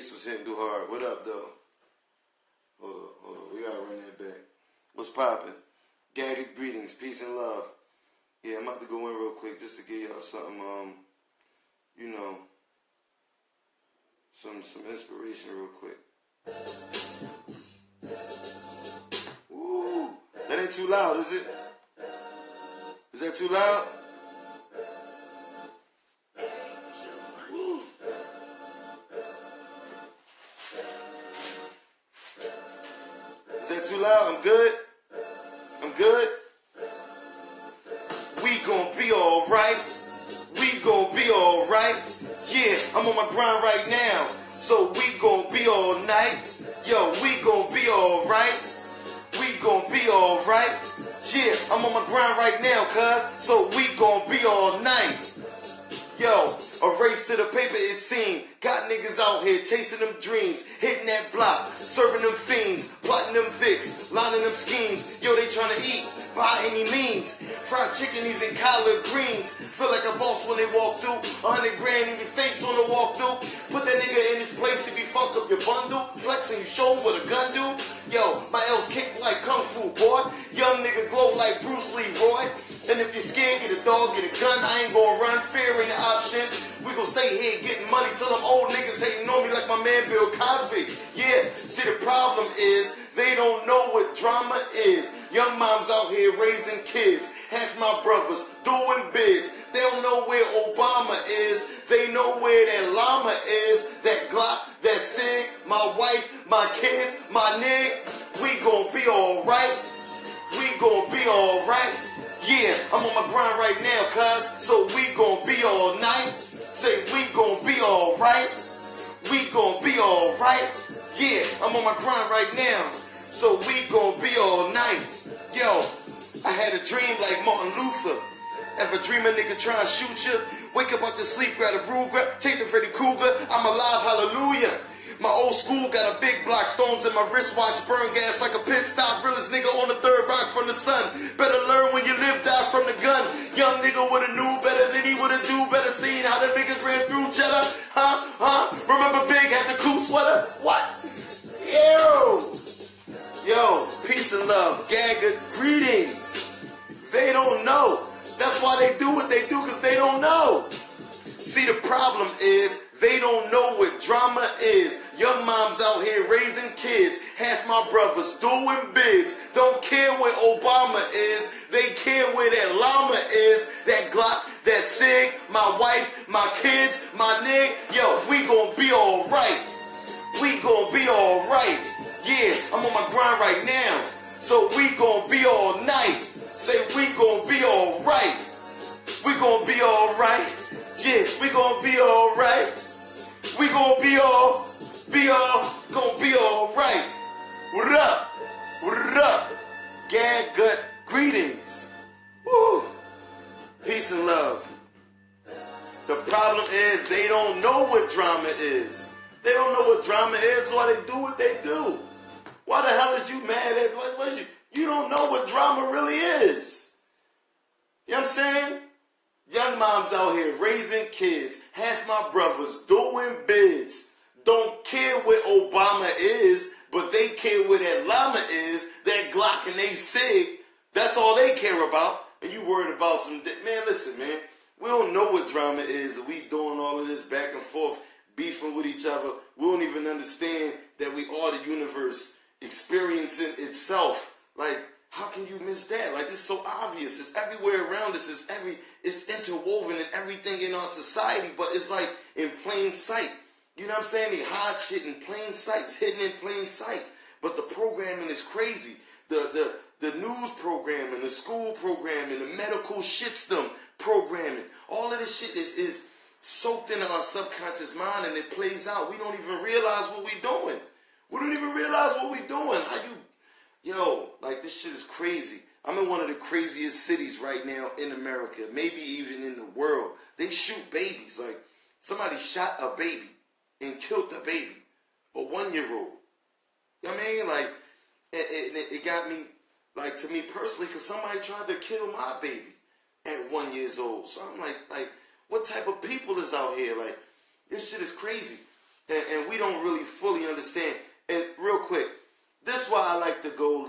bass was hitting too hard. What up, though? Hold on. We gotta run that back. What's poppin'? Gagged greetings, peace and love. Yeah, I'm about to go in real quick just to give y'all something, you know, some inspiration real quick. Ooh, that ain't too loud, is it? Is that too loud? Is that too loud? I'm good? I'm good? We gon' be alright. We gon' be alright. Yeah, I'm on my grind right now. So we gon' be all night. Yo, we gon' be alright. We gon' be alright. Yeah, I'm on my grind right now, cuz. So we gon' be all night. Yo, a race to the paper it seemed. Got niggas out here chasing them dreams, hitting that block, serving them fiends, plotting them vicks, lining them schemes. Yo, they trying to eat by any means. Fried chicken, even collard greens. Feel like a boss when they walk through. 100 grand in your face on the walk through. Put that nigga in his place if he fuck up your bundle. Flexing, you show him what a gun do. Yo, my L's kick like kung fu, boy. Young nigga glow like Bruce Lee, Roy. And if you're scared, get a dog, get a gun. I ain't gonna run, fear ain't an option. We gon' stay here getting money till them old niggas hating on me like my man Bill Cosby. Yeah, see the problem is they don't know what drama is. Young moms out here raising kids. Half my brothers doing bids. They don't know where Obama is. They know where that llama is. That Glock, that Sig, my wife, my kids, my nigga. We gon' be alright. We gon' be alright. Yeah, I'm on my grind right now, cuz. So we gon' be all night. Say we gon' be alright. We gon' be alright. Yeah, I'm on my grind right now. So we gon' be all night. Yo, I had a dream like Martin Luther. Ever dream a nigga try and shoot you? Wake up out your sleep, grab a Ruger, chasing Freddy Krueger. I'm alive, hallelujah. My old school got a big block, stones in my wristwatch, burn gas like a pit stop. Realest nigga on the third rock from the sun. Better learn when you live, die from the gun. Young nigga would've knew better than he would've do better. Seen how the niggas ran through cheddar. Huh? Remember Big had the cool sweater? What? Yo, peace and love. Gagga greetings. They don't know. That's why they do what they do, because they don't know. See, the problem is they don't know what drama is. Young moms out here raising kids. Half my brothers doing bids. Don't care where Obama is. They care where that llama is. That Glock, that Sig, my wife, my kids, my nigga. Yo, we gon' be alright. We gon' be alright. Yeah, I'm on my grind right now. So we gon' be all night. Say we gon' be alright. We gon' be alright. Yeah, we gon' be alright. We gon' be all right. What up? What up? Gag gut greetings. Woo. Peace and love. The problem is they don't know what drama is. They don't know what drama is, so why they do what they do. Why the hell is you mad at what you don't know what drama really is. You know what I'm saying? Young moms out here raising kids. Half my brothers doing bids. Don't care where Obama is, but they care where that llama is, that Glock and they Sig. That's all they care about. And you worried about some... Man, listen, man. We don't know what drama is. We doing all of this back and forth, beefing with each other. We don't even understand that we are the universe experiencing itself. Like, how can you miss that? Like, it's so obvious. It's everywhere around us. It's interwoven in everything in our society, but it's like in plain sight. You know what I'm saying? They hide shit in plain sight. It's hidden in plain sight. But the programming is crazy. The news programming, the school programming, the medical shitstorm programming. All of this shit is soaked into our subconscious mind, and it plays out. We don't even realize what we're doing. We don't even realize what we're doing. Like, this shit is crazy. I'm in one of the craziest cities right now in America, maybe even in the world. They shoot babies. Like, somebody shot a baby and killed the baby, a 1-year-old. You know what I mean? Like, it got me, like, to me personally, because somebody tried to kill my baby at 1 year old. So I'm like, what type of people is out here? Like, this shit is crazy. and we don't really fully understand. And real quick, this is why I like to go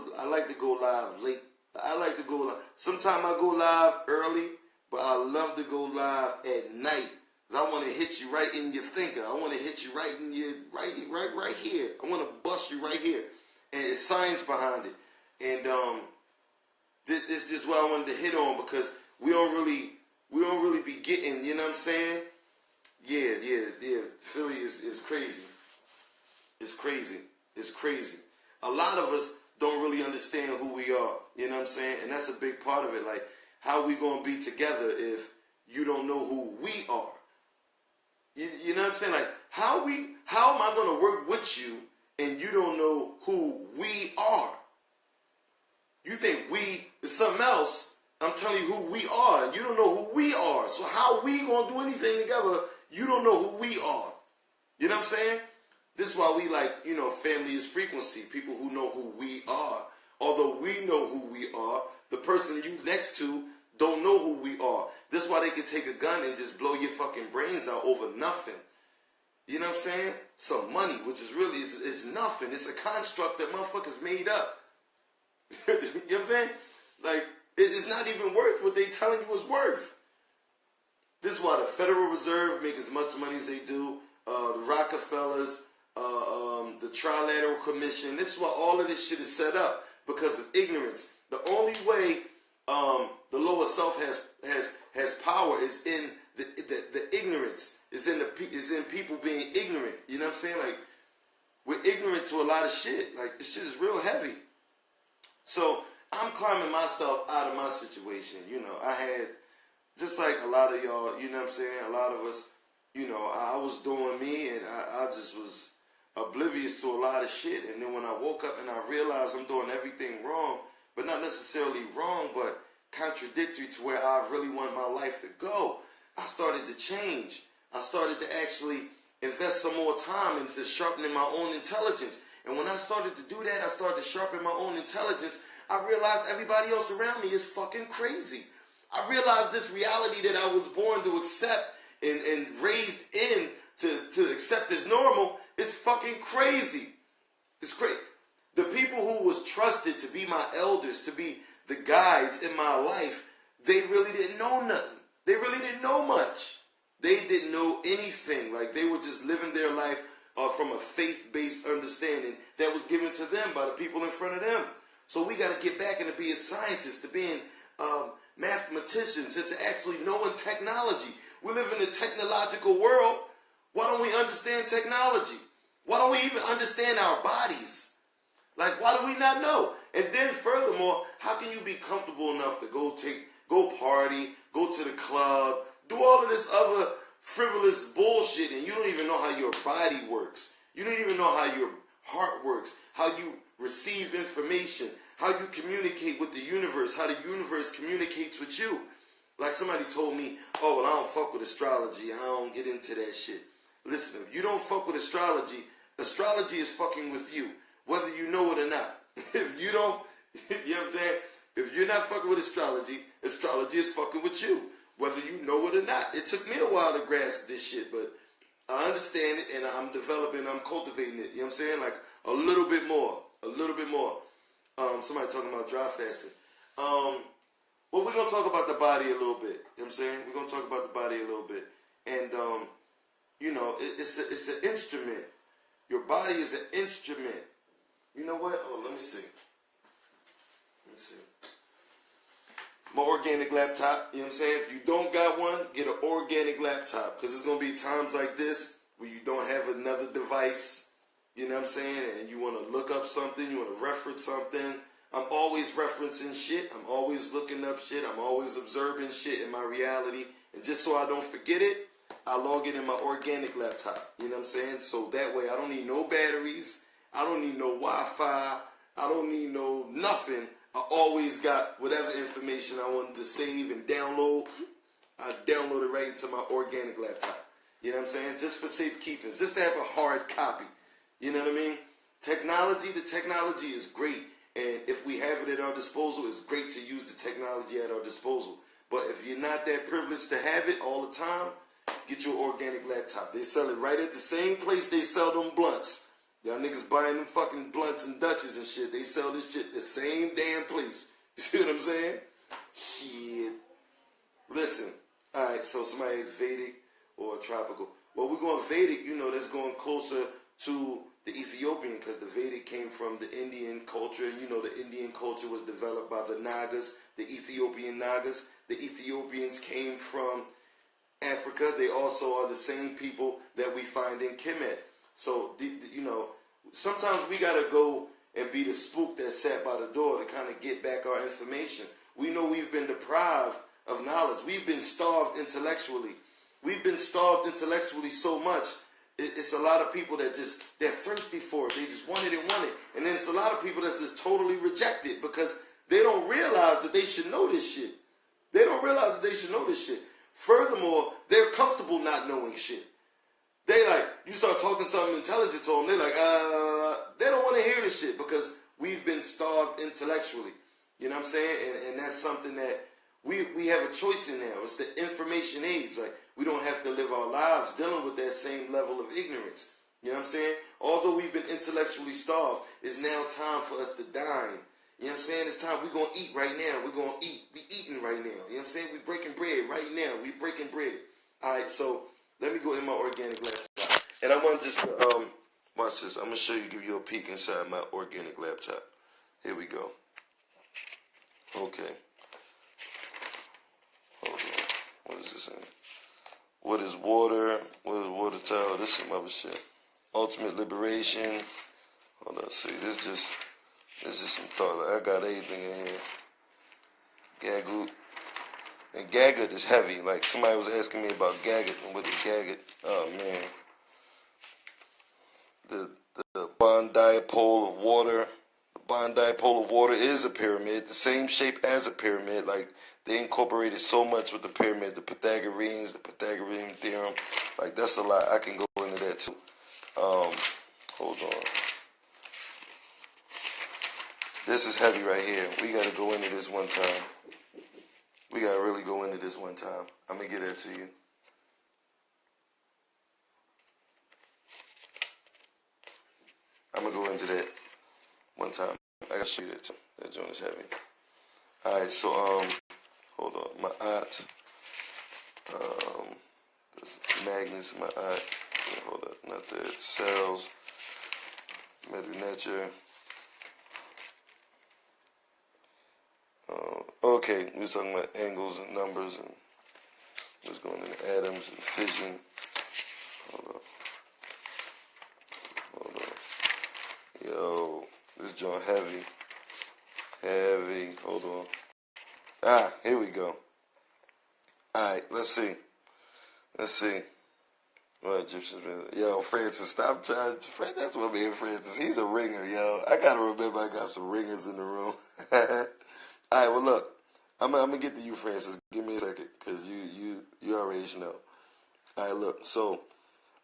live late. I like to go live. Sometimes I go live early, but I love to go live at night. I want to hit you right in your thinker. I want to hit you right in your right here. I want to bust you right here. And it's science behind it. And this is just what I wanted to hit on, because we don't really be getting, you know what I'm saying? Yeah. Philly is crazy. It's crazy. It's crazy. A lot of us don't really understand who we are. You know what I'm saying? And that's a big part of it. Like, how we gonna be together if you don't know who we are? You know what I'm saying? Like, how am I gonna work with you and you don't know who we are? You think we is something else. I'm telling you who we are. You don't know who we are. So how we gonna do anything together? You don't know who we are. You know what I'm saying? This is why we like, family is frequency. People who know who we are. Although we know who we are, the person you next to don't know who we are. That's why they can take a gun and just blow your fucking brains out over nothing. You know what I'm saying? Some money, which is really is nothing. It's a construct that motherfuckers made up. You know what I'm saying? Like, it's not even worth what they telling you it's worth. This is why the Federal Reserve make as much money as they do. The Rockefellers, the Trilateral Commission. This is why all of this shit is set up, because of ignorance. The only way the lower self has power is in the ignorance. Is in people being ignorant. You know what I'm saying? Like, we're ignorant to a lot of shit. Like, this shit is real heavy. So I'm climbing myself out of my situation. I had, just like a lot of y'all, you know what I'm saying? A lot of us, I was doing me, and I just was oblivious to a lot of shit. And then when I woke up and I realized I'm doing everything wrong, but not necessarily wrong, but contradictory to where I really want my life to go, I started to change. I started to actually invest some more time into sharpening my own intelligence. And when I started to do that, I started to sharpen my own intelligence. I realized everybody else around me is fucking crazy. I realized this reality that I was born to accept and raised in to accept as normal is fucking crazy. It's crazy. The people who was trusted to be my elders, to be the guides in my life, they really didn't know nothing. They really didn't know much. They didn't know anything. Like, they were just living their life from a faith-based understanding that was given to them by the people in front of them. So we got to get back into being scientists, to being mathematicians, and to actually knowing technology. We live in a technological world. Why don't we understand technology? Why don't we even understand our bodies? Like, why do we not know? And then furthermore, how can you be comfortable enough to go party, go to the club, do all of this other frivolous bullshit, and you don't even know how your body works. You don't even know how your heart works, how you receive information, how you communicate with the universe, how the universe communicates with you. Like, somebody told me, oh, well, I don't fuck with astrology. I don't get into that shit. Listen, if you don't fuck with astrology, astrology is fucking with you, whether you know it or not. If you don't, you know what I'm saying? If you're not fucking with astrology, astrology is fucking with you, whether you know it or not. It took me a while to grasp this shit, but I understand it, and I'm developing, I'm cultivating it. You know what I'm saying? Like, a little bit more. Somebody talking about dry fasting. Well, we're going to talk about the body a little bit. You know what I'm saying? We're going to talk about the body a little bit. And, it's an instrument. Your body is an instrument. You know what? Oh, let me see. My organic laptop. You know what I'm saying? If you don't got one, get an organic laptop. Because there's going to be times like this where you don't have another device. You know what I'm saying? And you want to look up something. You want to reference something. I'm always referencing shit. I'm always looking up shit. I'm always observing shit in my reality. And just so I don't forget it, I log it in my organic laptop. You know what I'm saying? So that way I don't need no batteries. I don't need no Wi-Fi. I don't need no nothing. I always got whatever information I wanted to save and download. I download it right into my organic laptop. You know what I'm saying? Just for safekeeping. Just to have a hard copy. You know what I mean? The technology is great. And if we have it at our disposal, it's great to use the technology at our disposal. But if you're not that privileged to have it all the time, Get you an organic laptop. They sell it right at the same place they sell them blunts. Y'all niggas buying them fucking blunts and Dutches and shit. They sell this shit the same damn place. You see what I'm saying? Shit. Listen. Alright, so somebody is Vedic or tropical. Well, we're going Vedic, you know, that's going closer to the Ethiopian, because the Vedic came from the Indian culture. You know, the Indian culture was developed by the Nagas, the Ethiopian Nagas. The Ethiopians came from Africa. They also are the same people that we find in Kemet. So, you know, sometimes we got to go and be the spook that sat by the door to kind of get back our information. We know we've been deprived of knowledge. We've been starved intellectually. We've been starved intellectually so much. It's a lot of people that they're thirsty for it. They just want it and want it. And then it's a lot of people that's just totally reject it because they don't realize that they should know this shit. They don't realize that they should know this shit. Furthermore, they're comfortable not knowing shit. They like, you start talking something intelligent to them, they're like, they don't want to hear this shit because we've been starved intellectually. You know what I'm saying? And that's something that we have a choice in now. It's the information age. Like, we don't have to live our lives dealing with that same level of ignorance. You know what I'm saying? Although we've been intellectually starved, it's now time for us to dine. You know what I'm saying? It's time. We're going to eat right now. We're going to eat. We eating right now. You know what I'm saying? We breaking bread right now. We breaking bread. All right, so let me go in my organic laptop. And I want to just, watch this. I'm going to show you, give you a peek inside my organic laptop. Here we go. Okay. Hold on. What is this in? What is water? What is water tower? This is some other shit. Ultimate liberation. Hold on, see. This is just some thought. Like, I got everything in here. Gagoot. And Gagot is heavy. Like, somebody was asking me about Gagot and what is Gagot. Oh, man. The bond dipole of water. The bond dipole of water is a pyramid. The same shape as a pyramid. Like, they incorporated so much with the pyramid. The Pythagorean theorem. Like, that's a lot. I can go into that, too. Hold on. This is heavy right here. We got to go into this one time. We got to really go into this one time. I'm going to get that to you. I'm going to go into that one time. I got to show you that too. That joint is heavy. Alright, so, hold on. My aunt. Magnus, my aunt. Hold up. Not that. Cells. Metal nature. Okay, we was talking about angles and numbers, and we was going into atoms and fission. Hold up. Yo, this joint heavy. Hold on. Here we go. Alright, let's see. What Egyptians been? Yo, Francis, stop trying. That's what me and Francis. He's a ringer, yo. I gotta remember I got some ringers in the room. Alright, well look, I'm gonna get to you, Francis. Give me a second, cause you already know. Alright, look. So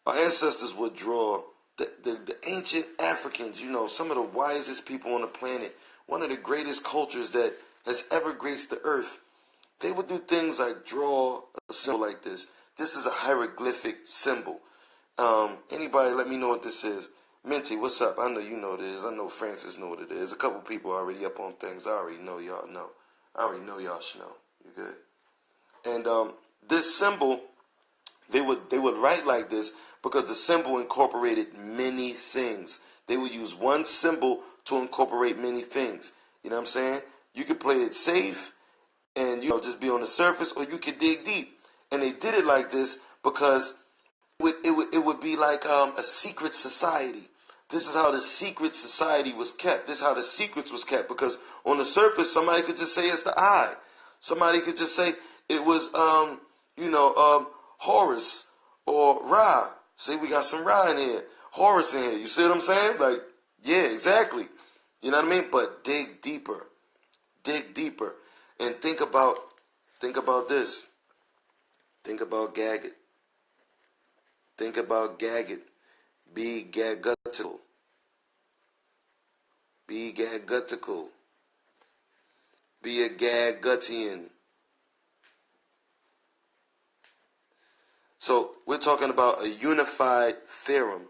our ancestors would draw the ancient Africans. You know, some of the wisest people on the planet. One of the greatest cultures that has ever graced the earth. They would do things like draw a symbol like this. This is a hieroglyphic symbol. Anybody let me know what this is. Minty, what's up? I know you know what it is. I know Francis know what it is. A couple people already up on things. I already know y'all know. I already know y'all should know. You good? And this symbol, they would write like this because the symbol incorporated many things. They would use one symbol to incorporate many things. You know what I'm saying? You could play it safe and, you know, just be on the surface, or you could dig deep. And they did it like this because it would be like a secret society. This is how the secret society was kept. This is how the secrets was kept, because on the surface, somebody could just say it's the eye. Somebody could just say it was, Horus or Ra. See, we got some Ra in here. Horus in here. You see what I'm saying? Like, yeah, exactly. You know what I mean? But dig deeper. Dig deeper. And think about this. Think about Gagot. Think about Gagot. Be Gagutical. Be Gagutical. Be a Gagutian. So we're talking about a unified theorem.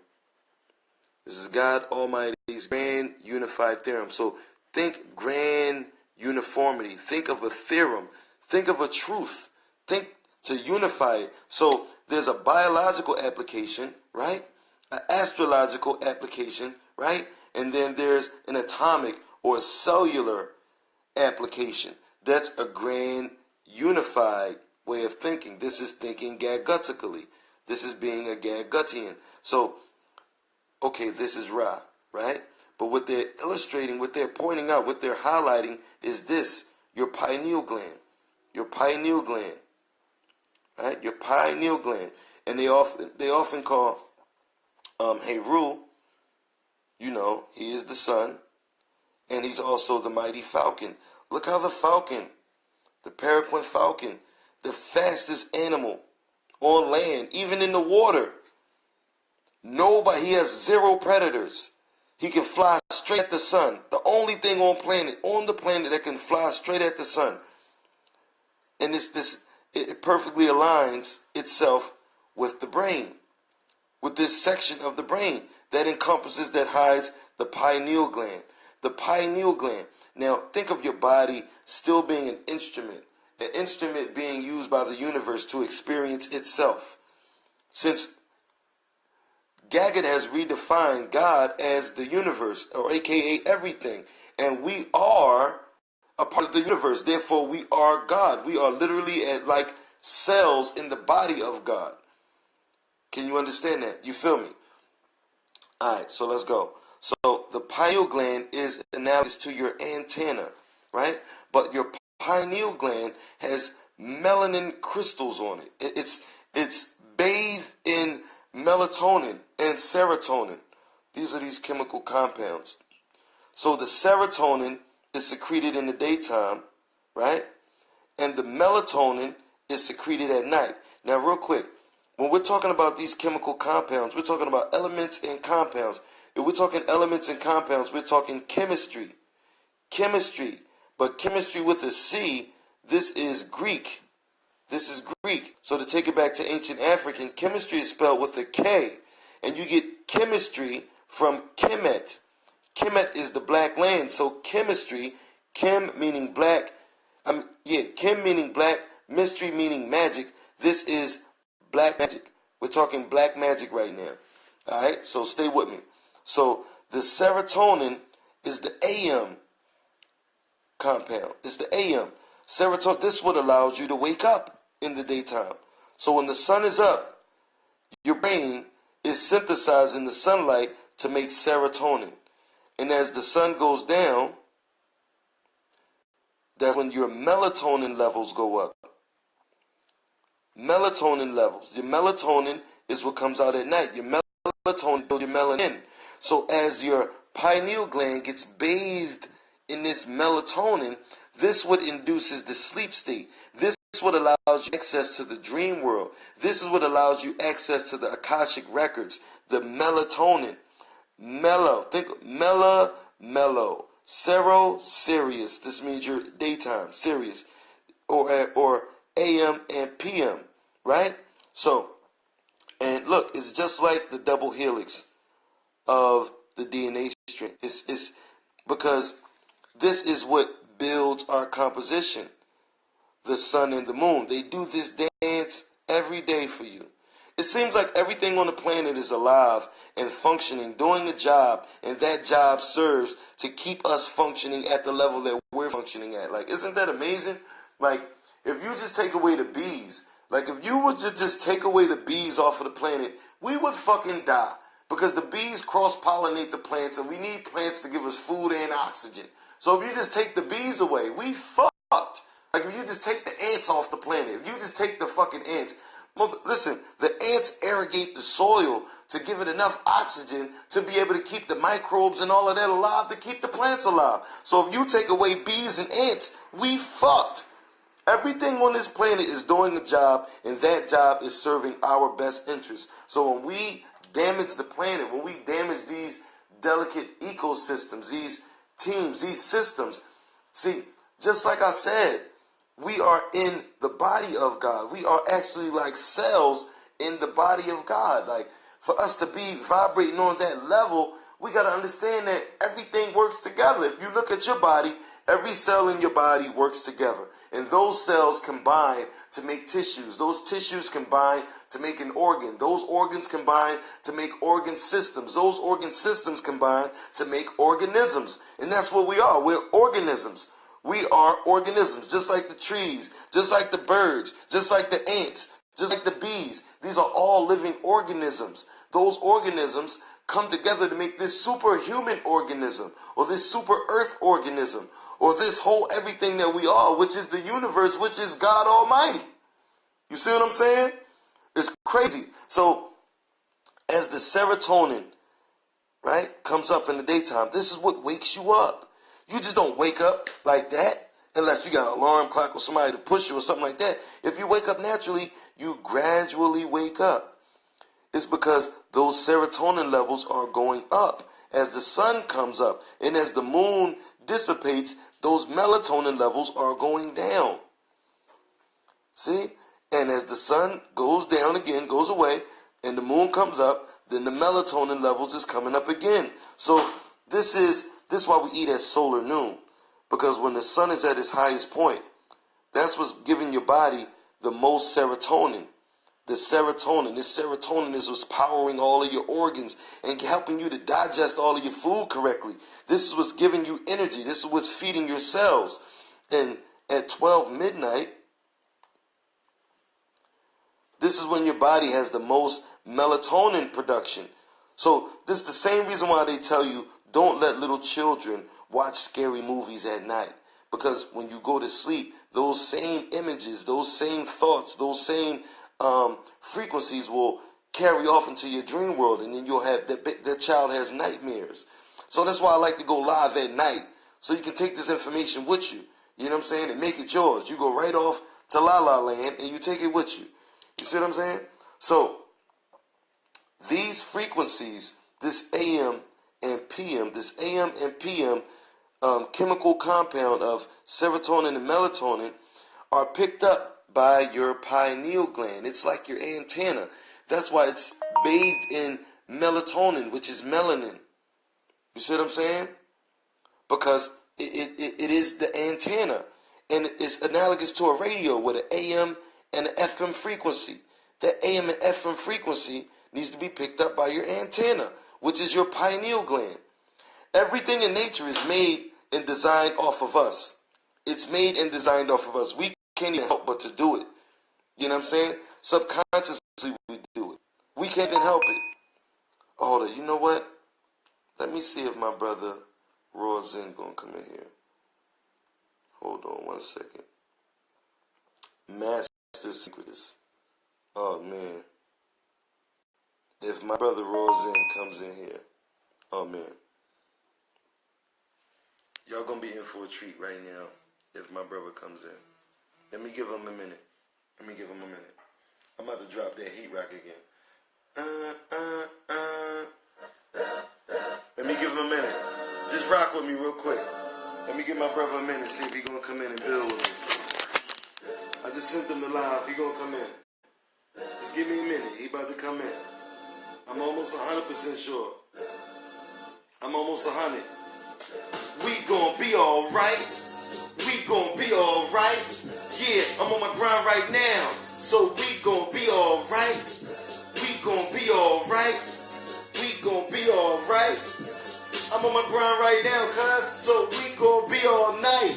This is God Almighty's grand unified theorem. So think grand uniformity. Think of a theorem. Think of a truth. Think to unify it. So there's a biological application, right? An astrological application, right? And then there's an atomic or cellular application. That's a grand unified way of thinking. This is thinking Gadgutically. This is being a Gadgutian. So, okay, this is Ra, right? But what they're illustrating, what they're pointing out, what they're highlighting is this, your pineal gland. Your pineal gland. Right? Your pineal gland. And they often call Heru, you know, he is the sun, and he's also the mighty falcon. Look how the falcon, the peregrine falcon, the fastest animal on land, even in the water. Nobody, he has zero predators. He can fly straight at the sun. The only thing on the planet that can fly straight at the sun. And it perfectly aligns itself with the brain, with this section of the brain that encompasses, that hides the pineal gland. The pineal gland. Now, think of your body still being an instrument being used by the universe to experience itself. Since Gaggett has redefined God as the universe, or aka everything, and we are a part of the universe. Therefore, we are God. We are literally like cells in the body of God. Can you understand that? You feel me? All right, so let's go. So the pineal gland is analogous to your antenna, right? But your pineal gland has melanin crystals on it. It's bathed in melatonin and serotonin. These are these chemical compounds. So the serotonin is secreted in the daytime, right? And the melatonin is secreted at night. Now, real quick, when we're talking about these chemical compounds, we're talking about elements and compounds. If we're talking elements and compounds, we're talking chemistry. Chemistry. But chemistry with a C, this is Greek. This is Greek. So to take it back to ancient African, chemistry is spelled with a K. And you get chemistry from Kemet. Kemet is the black land. So chemistry, chem meaning black, chem meaning black, mystery meaning magic. This is black magic. We're talking black magic right now. All right, so stay with me. So the serotonin is the AM compound. It's the AM. Serotonin, this is what allows you to wake up in the daytime. So when the sun is up, your brain is synthesizing the sunlight to make serotonin. And as the sun goes down, that's when your melatonin levels go up. Melatonin levels. Your melatonin is what comes out at night. Your melatonin builds your melanin. So as your pineal gland gets bathed in this melatonin, this what induces the sleep state. This is what allows you access to the dream world. This is what allows you access to the Akashic records. The melatonin. Mellow. Think mellow. Sero, Sirius. This means your daytime, Sirius. Or AM and PM. Right? So, and look, it's just like the double helix of the DNA strand. It's because this is what builds our composition. The sun and the moon. They do this dance every day for you. It seems like everything on the planet is alive and functioning, doing a job, and that job serves to keep us functioning at the level that we're functioning at. Like, isn't that amazing? Like, if you just take away the bees, like if you would just take away the bees off of the planet, we would fucking die. Because the bees cross-pollinate the plants, and we need plants to give us food and oxygen. So if you just take the bees away, we fucked. Like if you just take the ants off the planet, if you just take the fucking ants. Listen, the ants irrigate the soil to give it enough oxygen to be able to keep the microbes and all of that alive, to keep the plants alive. So if you take away bees and ants, we fucked. Everything on this planet is doing a job, and that job is serving our best interests. So when we damage the planet, when we damage these delicate ecosystems, these teams, these systems, see, just like I said, we are in the body of God. We are actually like cells in the body of God. Like, for us to be vibrating on that level, we got to understand that everything works together. If you look at your body, every cell in your body works together. And those cells combine to make tissues. Those tissues combine to make an organ. Those organs combine to make organ systems. Those organ systems combine to make organisms. And that's what we are. We're organisms. We are organisms, just like the trees, just like the birds, just like the ants, just like the bees. These are all living organisms. Those organisms come together to make this superhuman organism, or this super earth organism, or this whole everything that we are, which is the universe, which is God Almighty. You see what I'm saying? It's crazy. So as the serotonin, right, comes up in the daytime, this is what wakes you up. You just don't wake up like that unless you got an alarm clock or somebody to push you or something like that. If you wake up naturally, you gradually wake up. It's because those serotonin levels are going up as the sun comes up. And as the moon dissipates, those melatonin levels are going down. See? And as the sun goes down again, goes away, and the moon comes up, then the melatonin levels is coming up again. So this is why we eat at solar noon. Because when the sun is at its highest point, that's what's giving your body the most serotonin. This serotonin is what's powering all of your organs and helping you to digest all of your food correctly. This is what's giving you energy. This is what's feeding your cells. And at 12 midnight, this is when your body has the most melatonin production. So this is the same reason why they tell you don't let little children watch scary movies at night. Because when you go to sleep, those same images, those same thoughts, those same frequencies will carry off into your dream world, and then you'll have that child has nightmares. So that's why I like to go live at night, so you can take this information with you. You know what I'm saying? And make it yours. You go right off to La La Land and you take it with you. You see what I'm saying? So these frequencies, this AM and PM, chemical compound of serotonin and melatonin are picked up by your pineal gland. It's like your antenna. That's why it's bathed in melatonin, which is melanin. You see what I'm saying? Because it is the antenna. And it's analogous to a radio with an AM and an FM frequency. That AM and FM frequency needs to be picked up by your antenna, which is your pineal gland. Everything in nature is made and designed off of us. It's made and designed off of us. We can't even help but to do it. You know what I'm saying? Subconsciously we do it. We can't even help it. Hold on, you know what? Let me see if my brother Raw Zen gonna come in here. Hold on 1 second. Master Secrets. Oh man. If my brother Raw Zen comes in here, oh man. Y'all gonna be in for a treat right now if my brother comes in. Let me give him a minute. I'm about to drop that heat rock again. Let me give him a minute. Just rock with me real quick. Let me give my brother a minute, see if he gonna come in and build with us. I just sent him the live. He gonna come in. Just give me a minute. He about to come in. I'm almost 100% sure. I'm almost 100. We gon' be alright. We gon' be alright. Yeah, I'm on my grind right now. So we gon' be alright. We gon' be alright. We gon' be alright. I'm on my grind right now, cuz. So we gon' be all night.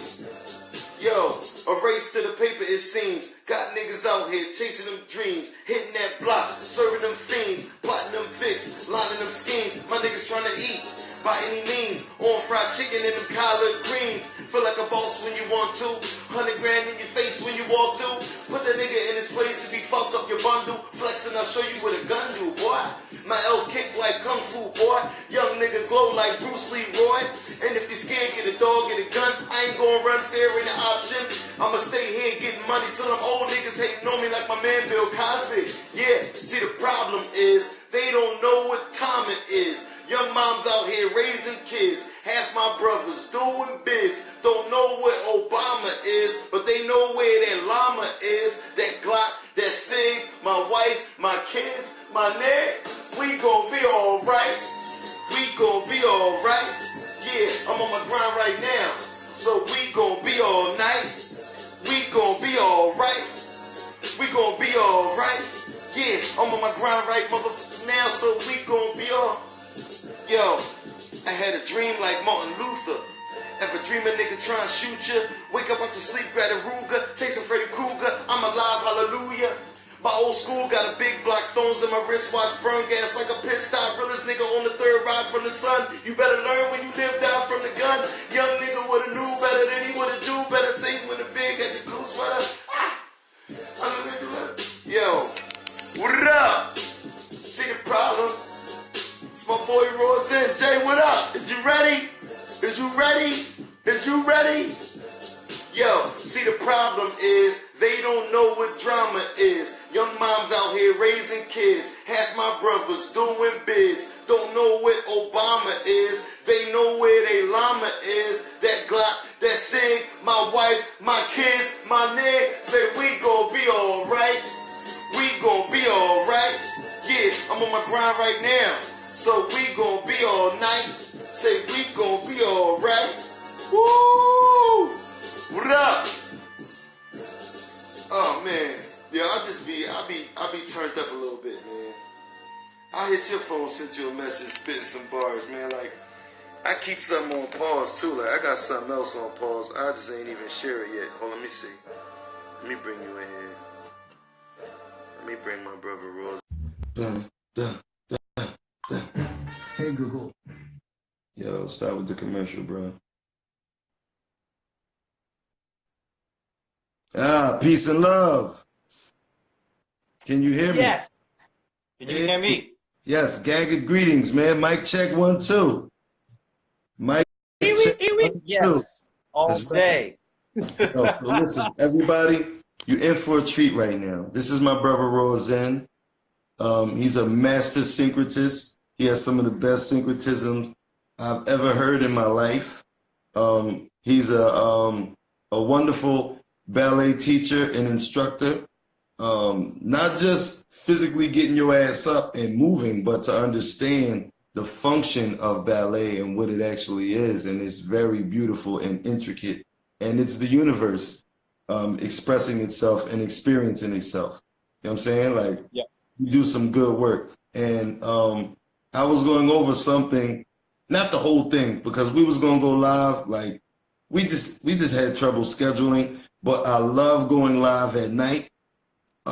Yo, a race to the paper it seems. Got niggas out here chasing them dreams. Hitting that block, serving them fiends. Plotting them fix, lining them schemes. My niggas trying to eat by any means. On fried chicken and them collard greens. Feel like a boss when you want to. 100 grand in your face when you walk through. Put that nigga in his place if he fucked up your bundle. Flexing, I'll show you what a gun do, boy. My L's kick like Kung Fu, boy. Young nigga glow like Bruce Lee, Roy. And if you're scared, get a dog, get a gun. I ain't gonna run fair in the option. I'ma stay here getting money till them old niggas hating on me like my man Bill Cosby. Yeah, see the problem is they don't know what time it is. Young moms out here raising kids. Half my brothers doing bids. Don't know what Obama is, but they know where that llama is. That Glock, that Sig, my wife, my kids. We gon' be alright. We gon' be alright. Yeah, I'm on my grind right now. So we gon' be all night. We gon' be alright. We gon' be alright. Yeah, I'm on my grind right now. So we gon' be all. Yo, I had a dream like Martin Luther. Ever dream a nigga try and shoot ya? Wake up out your sleep, grab a Ruger, take some Freddy Krueger. I'm alive, hallelujah. My old school got a big block, stones in my wristwatch, burn gas like a pit stop. Realest nigga on the third ride from the sun. You better learn when you live down from the gun. Young nigga would've knew better than he would've do better. Say when the big got your cool sweater. Yo, what up? See the problem? It's my boy Rosin. Jay, what up? Is you ready? Is you ready? Is you ready? Yo, see the problem is they don't know what drama is. Young moms out here raising kids. Half my brothers doing bids. Don't know what Obama is. They know where they llama is. That Glock, that Sig, my wife, my kids, my nigga. Say we gon' be alright. We gon' be alright. Yeah, I'm on my grind right now. So we gon' be all night. Say we gon' be alright. Woo! What up? Oh man, yeah, I be turned up a little bit, man. I hit your phone, sent you a message, spitting some bars, man. Like I keep something on pause too. Like I got something else on pause. I just ain't even share it yet. Hold on, let me see. Let me bring you in here. Let me bring my brother Rose. Hey Google. Yo, start with the commercial, bro. Peace and love. Can you hear me? Yes. Can you hear me? Yes, gagged greetings, man. Mic check 1 2. Mic check 1 2. Yes. All day. So listen, everybody, you're in for a treat right now. This is my brother Rosin. He's a master syncretist. He has some of the best syncretisms I've ever heard in my life. He's a wonderful ballet teacher and instructor. Not just physically getting your ass up and moving, but to understand the function of ballet and what it actually is. And it's very beautiful and intricate. And it's the universe expressing itself and experiencing itself. You know what I'm saying? Like, yeah. You do some good work. And I was going over something, not the whole thing, because we was going to go live. Like, we just had trouble scheduling, but I love going live at night. I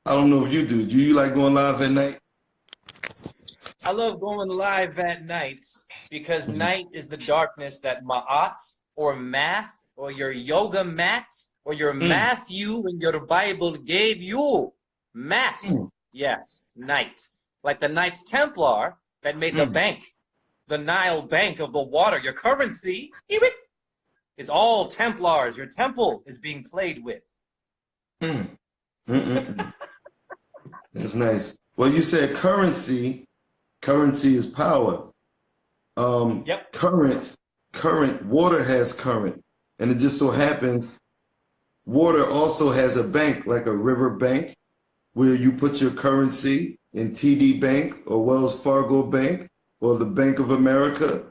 don't know if you do. Do you like going live at night? I love going live at nights because night is the darkness that Ma'at or math or your yoga mat or your Matthew in your Bible gave you. Matt. Yes, night. Like the Knights Templar that made the bank. The Nile Bank of the water. Your currency is all Templars. Your temple is being played with. That's nice. Well, you said currency. Currency is power. Yep. Current, water has current. And it just so happens water also has a bank, like a river bank, where you put your currency in TD Bank or Wells Fargo Bank or the Bank of America,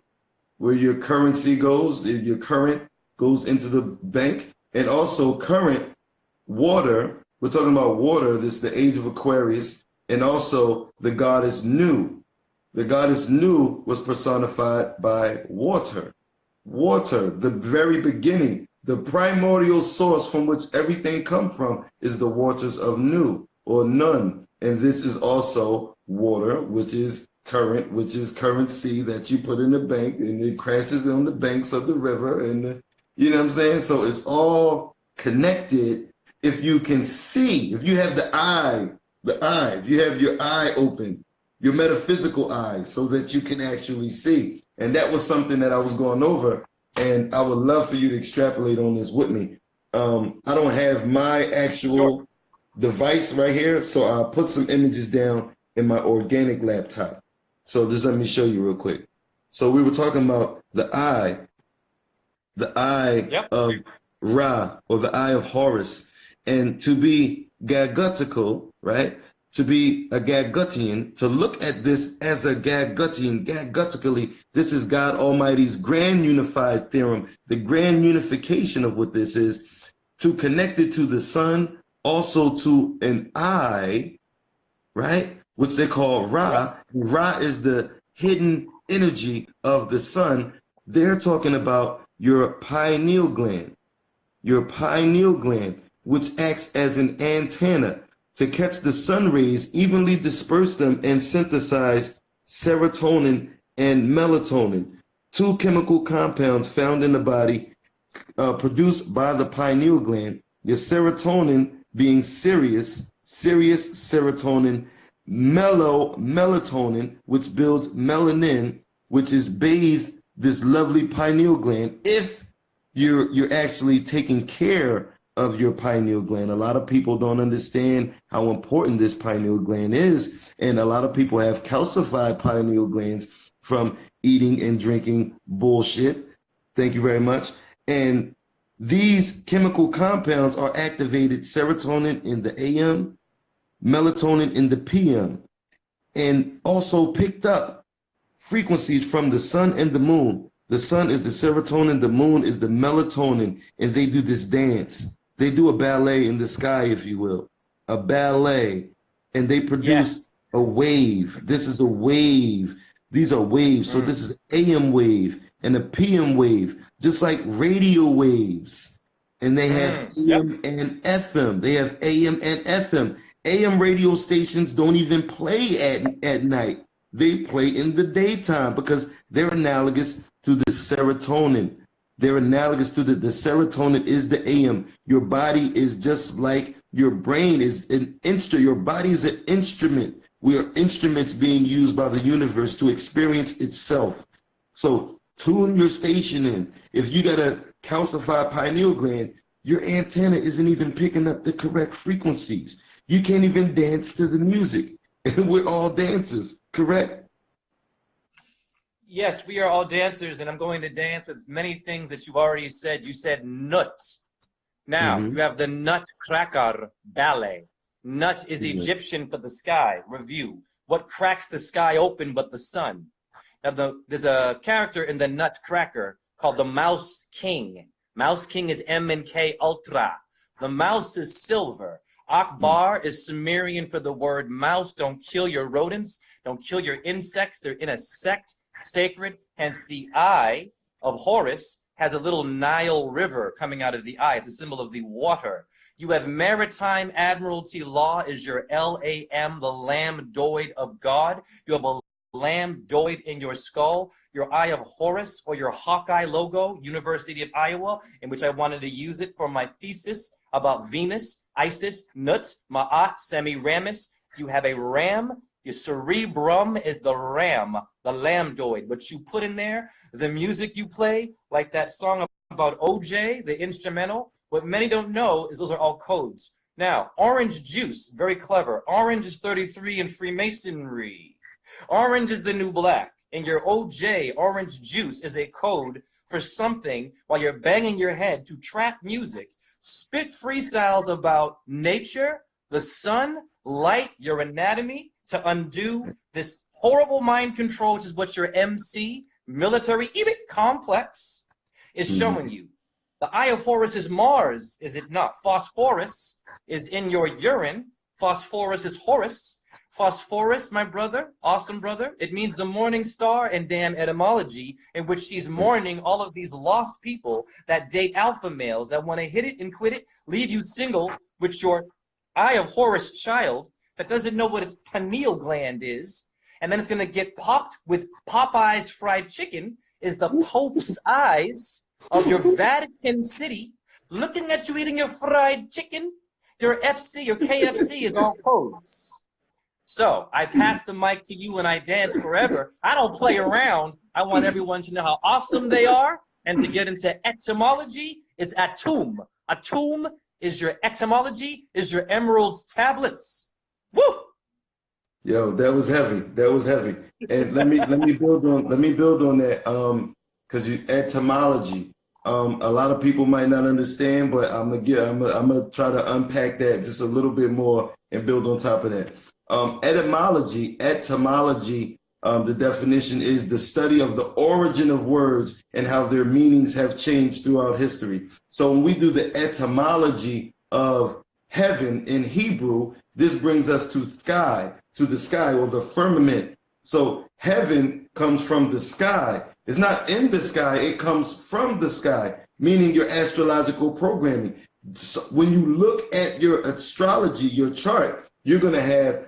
where your currency goes, your current goes into the bank. And also current, water, we're talking about water, this is the age of Aquarius, and also the goddess Nu. The goddess Nu was personified by water. Water, the very beginning, the primordial source from which everything comes from is the waters of Nu or Nun. And this is also water, which is current, which is currency that you put in the bank and it crashes on the banks of the river. And you know what I'm saying? So it's all connected. If you can see, if you have the eye, if you have your eye open, your metaphysical eye, so that you can actually see. And that was something that I was going over, and I would love for you to extrapolate on this with me. I don't have my actual device right here, so I'll put some images down in my organic laptop. So just let me show you real quick. So we were talking about the eye of Ra, or the eye of Horus. And to be gagutical, right? to be a Gadgutian, to look at this as a Gadgutian, Gadgutically, this is God Almighty's grand unified theorem, the grand unification of what this is, to connect it to the sun, also to an eye, right? Which they call Ra. Yep. Ra is the hidden energy of the sun. They're talking about your pineal gland, which acts as an antenna to catch the sun rays, evenly disperse them, and synthesize serotonin and melatonin, two chemical compounds found in the body produced by the pineal gland. Your serotonin being serious serotonin, melatonin, which builds melanin, which is bathed this lovely pineal gland. If you're actually taking care of your pineal gland. A lot of people don't understand how important this pineal gland is, and a lot of people have calcified pineal glands from eating and drinking bullshit. Thank you very much. And these chemical compounds are activated: serotonin in the AM, melatonin in the PM, and also picked up frequencies from the sun and the moon. The sun is the serotonin, the moon is the melatonin, and they do this dance. They do a ballet in the sky, if you will, a ballet, and they produce a wave. This is a wave. These are waves. So this is AM wave and a PM wave, just like radio waves. And they have AM and FM. They have AM and FM. AM radio stations don't even play at night. They play in the daytime because they're analogous to the serotonin. They're analogous to the serotonin is the AM. Your body is just like your brain is an instrument. Your body is an instrument. We are instruments being used by the universe to experience itself. So tune your station in. If you got a calcified pineal gland, your antenna isn't even picking up the correct frequencies. You can't even dance to the music. And we're all dancers, correct? Yes, we are all dancers, and I'm going to dance with many things that you've already said. You said nuts. Now, you have the Nutcracker ballet. Nut is Egyptian for the sky. Review. What cracks the sky open but the sun? Now, there's a character in the Nutcracker called the Mouse King. Mouse King is M and K Ultra. The mouse is silver. Akbar is Sumerian for the word mouse. Don't kill your rodents. Don't kill your insects. They're in a sect. Sacred, hence the eye of Horus has a little Nile river coming out of the eye. It's a symbol of the water. You have maritime admiralty law is your LAM, the lambdoid of God. You have a lambdoid in your skull, your eye of Horus, or your Hawkeye logo, University of Iowa, in which I wanted to use it for my thesis about Venus, Isis, Nut, Ma'at, Semiramis. You have a ram. Your cerebrum is the ram, the lambdoid. What you put in there, the music you play, like that song about OJ, the instrumental. What many don't know is those are all codes. Now, orange juice, very clever. Orange is 33 in Freemasonry. Orange is the new black. And your OJ, orange juice, is a code for something while you're banging your head to trap music. Spit freestyles about nature, the sun, light, your anatomy, to undo this horrible mind control, which is what your MC, military, even complex, is showing you. The eye of Horus is Mars, is it not? Phosphorus is in your urine. Phosphorus is Horus. Phosphorus, my brother, awesome brother, it means the morning star in damn etymology, in which she's mourning all of these lost people that date alpha males that want to hit it and quit it, leave you single with your eye of Horus child that doesn't know what its pineal gland is, and then it's going to get popped with Popeye's fried chicken, is the Pope's eyes of your Vatican City looking at you eating your fried chicken. Your FC, your KFC is all codes. So I pass the mic to you and I dance forever. I don't play around. I want everyone to know how awesome they are, and to get into etymology is atum. Atum is your etymology, is your emerald's tablets. Woo! Yo, that was heavy. That was heavy. And let me build on that. Because etymology. A lot of people might not understand, but I'm gonna try to unpack that just a little bit more and build on top of that. Etymology, the definition is the study of the origin of words and how their meanings have changed throughout history. So when we do the etymology of heaven in Hebrew, this brings us to the sky or the firmament. So heaven comes from the sky. It's not in the sky, it comes from the sky, meaning your astrological programming. So when you look at your astrology, your chart, you're going to have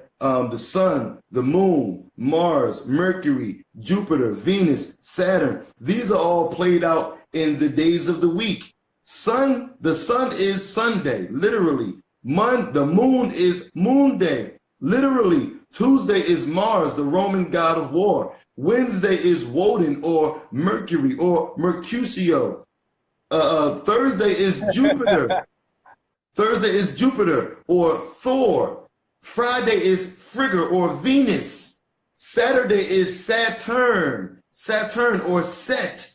the sun, the moon, Mars, Mercury, Jupiter, Venus, Saturn. These are all played out in the days of the week. The sun is Sunday, literally. The moon is Moon Day, literally. Tuesday is Mars, the Roman god of war. Wednesday is Woden or Mercury or Mercutio. Thursday is Jupiter. Thursday is Jupiter or Thor. Friday is Frigga or Venus. Saturday is Saturn or Set.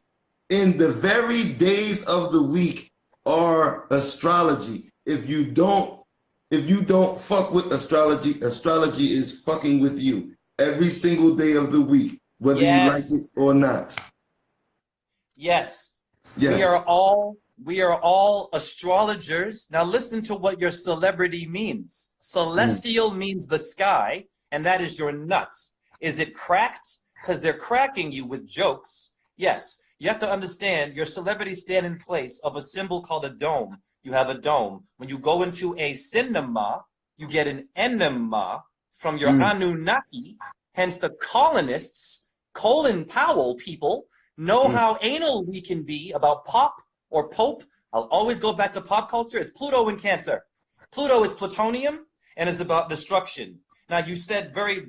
In the very days of the week are astrology. If you don't fuck with astrology, astrology is fucking with you every single day of the week, whether you like it or not. Yes. Yes. We are all astrologers. Now listen to what your celebrity means. Celestial means the sky, and that is your nuts. Is it cracked? Because they're cracking you with jokes. Yes, you have to understand your celebrities stand in place of a symbol called a dome. You have a dome. When you go into a cinema, you get an enema from your Anunnaki. Hence the colonists, Colin Powell people, know how anal we can be about pop or Pope. I'll always go back to pop culture. It's Pluto in Cancer. Pluto is plutonium and is about destruction. Now, you said very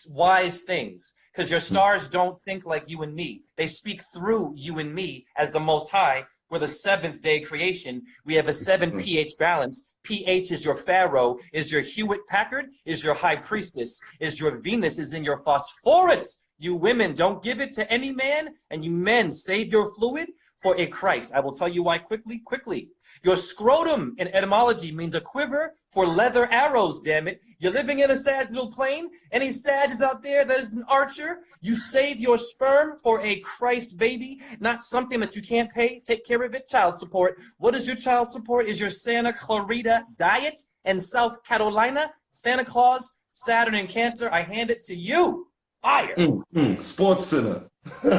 wise things because your stars don't think like you and me. They speak through you and me as the Most High. We're the seventh day creation. We have a 7 pH balance. pH is your Pharaoh, is your Hewitt Packard, is your High Priestess, is your Venus, is in your Phosphorus. You women, don't give it to any man, and you men, save your fluid for a Christ. I will tell you why quickly. Your scrotum in etymology means a quiver for leather arrows, damn it. You're living in a sagittal plane. Any sages out there that is an archer? You save your sperm for a Christ baby, not something that you can't pay. Take care of it, child support. What is your child support? Is your Santa Clarita diet and South Carolina? Santa Claus, Saturn, and Cancer, I hand it to you. Fire. Sports Center. We're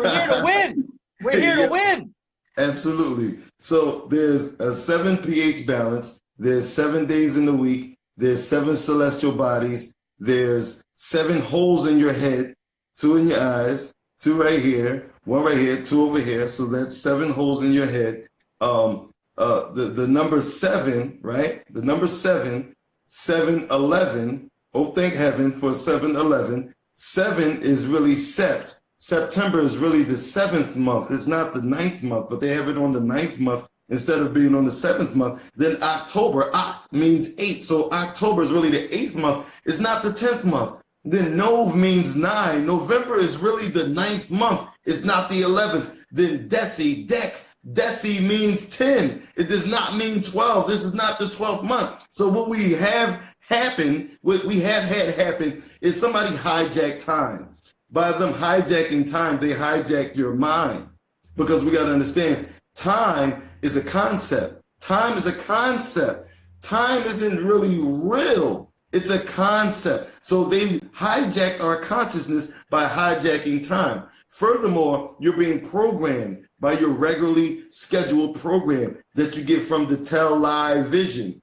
here to win. We're here to win. Absolutely. So there's a 7 pH balance. There's 7 days in the week. There's 7 celestial bodies. There's 7 holes in your head, 2 in your eyes, 2 right here, 1 right here, 2 over here. So that's 7 holes in your head. The number 7, right? The number 7, 7-11. Oh, thank heaven for 7-11. 7 is really Sept. September is really the 7th month. It's not the 9th month, but they have it on the 9th month instead of being on the 7th month. Then October, Oct means 8. So October is really the 8th month. It's not the 10th month. Then Nov means 9. November is really the 9th month. It's not the 11th. Then Deci means 10. It does not mean 12. This is not the 12th month. So what we have had happen is somebody hijacked time. By them hijacking time, they hijacked your mind. Because we got to understand, time is a concept. Time is a concept. Time isn't really real. It's a concept. So they hijacked our consciousness by hijacking time. Furthermore, you're being programmed by your regularly scheduled program that you get from the television.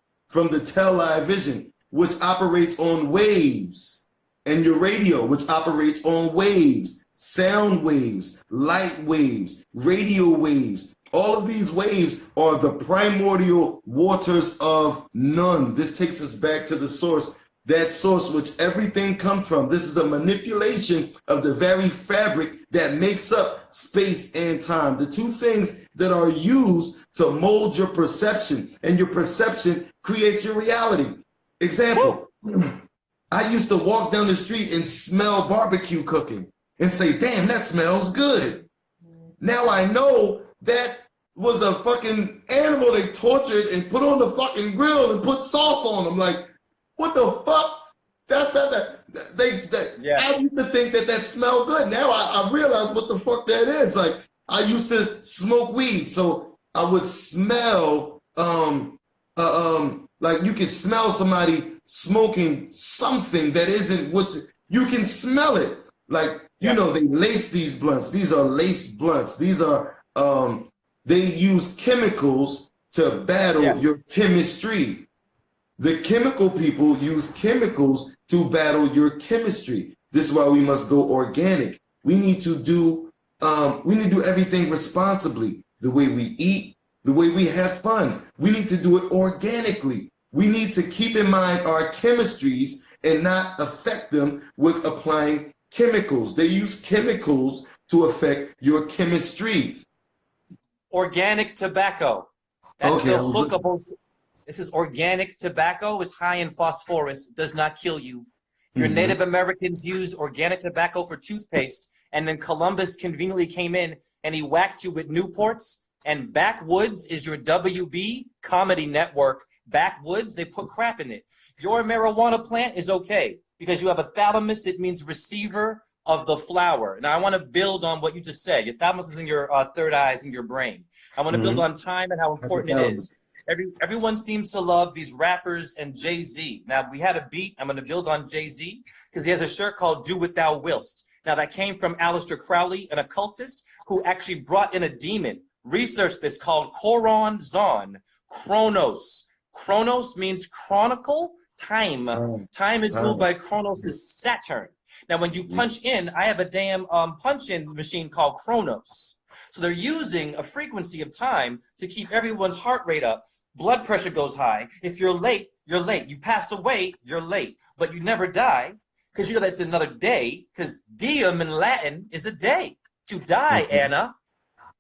Which operates on waves, and your radio, which operates on waves, sound waves, light waves, radio waves. All of these waves are the primordial waters of none. This takes us back to the source, that source which everything comes from. This is a manipulation of the very fabric that makes up space and time. The two things that are used to mold your perception, and your perception creates your reality. Example, I used to walk down the street and smell barbecue cooking and say, damn, that smells good. Now I know that was a fucking animal they tortured and put on the fucking grill and put sauce on them. Like, what the fuck? I used to think that smelled good. Now I realize what the fuck that is. Like, I used to smoke weed, so I would smell, like you can smell somebody smoking something that isn't what you can smell it. Like, you know, they lace these blunts. These are laced blunts. These are, they use chemicals to battle your chemistry. The chemical people use chemicals to battle your chemistry. This is why we must go organic. We need to do everything responsibly. The way we eat, the way we have fun. We need to do it organically. We need to keep in mind our chemistries and not affect them with applying chemicals. They use chemicals to affect your chemistry. Organic tobacco. That's the hookable. This is organic tobacco, is high in phosphorus, does not kill you. Your Native Americans use organic tobacco for toothpaste, and then Columbus conveniently came in and he whacked you with Newports, and Backwoods is your WB comedy network. Backwoods, they put crap in it. Your marijuana plant is okay because you have a thalamus. It means receiver of the flower. Now, I want to build on what you just said. Your thalamus is in your third eyes in your brain. I want to build on time and how important it is. Everyone seems to love these rappers and Jay-Z. Now, we had a beat. I'm going to build on Jay-Z because he has a shirt called Do What Thou Willst. Now, that came from Aleister Crowley, an occultist who actually brought in a demon. Researched this, called Koron Zon, Chronos. Chronos means chronicle, time. Time is ruled by Chronos' Saturn. Now, when you punch in, I have a damn punch-in machine called Chronos. So they're using a frequency of time to keep everyone's heart rate up. Blood pressure goes high. If you're late, you're late. You pass away, you're late. But you never die because you know that's another day, because diem in Latin is a day. To die, Anna.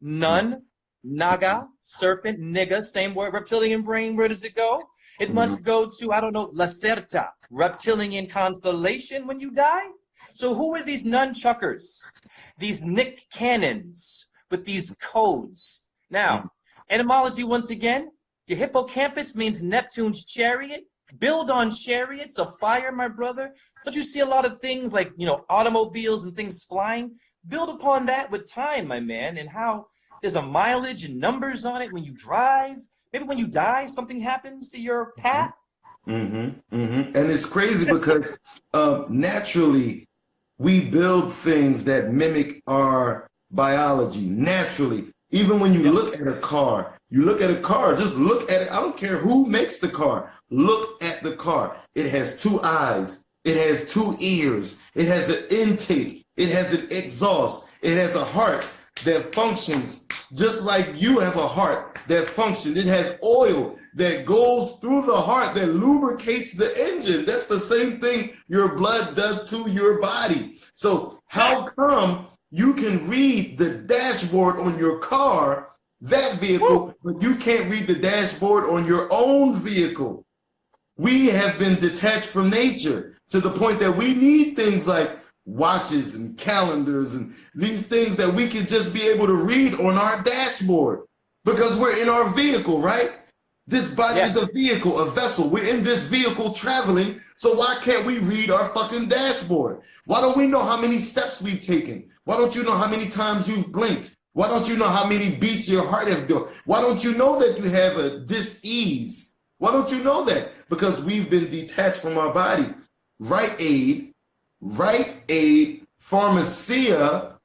Nun, naga, serpent, nigga, same word. Reptilian brain, where does it go? It must go to, I don't know, Lacerta, reptilian constellation when you die. So who are these nunchuckers? These Nick Cannons with these codes. Now, etymology once again, your hippocampus means Neptune's chariot. Build on chariots of fire, my brother. Don't you see a lot of things like, you know, automobiles and things flying? Build upon that with time, my man, and how there's a mileage and numbers on it when you drive. Maybe when you die, something happens to your path. And it's crazy because naturally, we build things that mimic our biology naturally. Even when you look at a car, just look at it. I don't care who makes the car. Look at the car. It has two eyes. It has two ears. It has an intake. It has an exhaust. It has a heart that functions just like you have a heart that functions. It has oil that goes through the heart that lubricates the engine. That's the same thing your blood does to your body. So how come you can read the dashboard on your car, that vehicle, but you can't read the dashboard on your own vehicle? We have been detached from nature to the point that we need things like watches and calendars and these things that we can just be able to read on our dashboard because we're in our vehicle, right? This body is a vehicle, a vessel. We're in this vehicle traveling, so why can't we read our fucking dashboard? Why don't we know how many steps we've taken? Why don't you know how many times you've blinked? Why don't you know how many beats your heart has done? Why don't you know that you have a dis-ease? Why don't you know that? Because we've been detached from our body. Rite Aid, Pharmacia,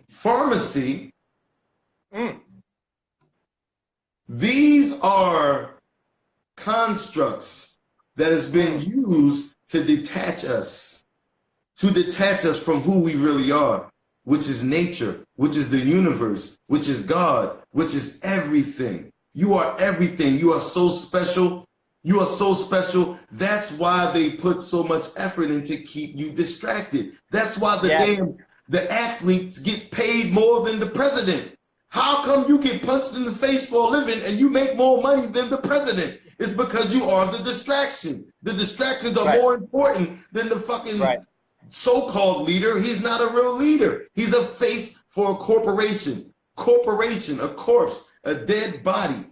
pharmacy. These are constructs that has been used to detach us from who we really are, which is nature, which is the universe, which is God, which is everything. You are everything. You are so special. You are so special. That's why they put so much effort in to keep you distracted. That's why the athletes get paid more than the president. How come you get punched in the face for a living and you make more money than the president? It's because you are the distraction. The distractions are more important than the fucking so-called leader. He's not a real leader. He's a face for a corporation. corporation, a corpse, a dead body.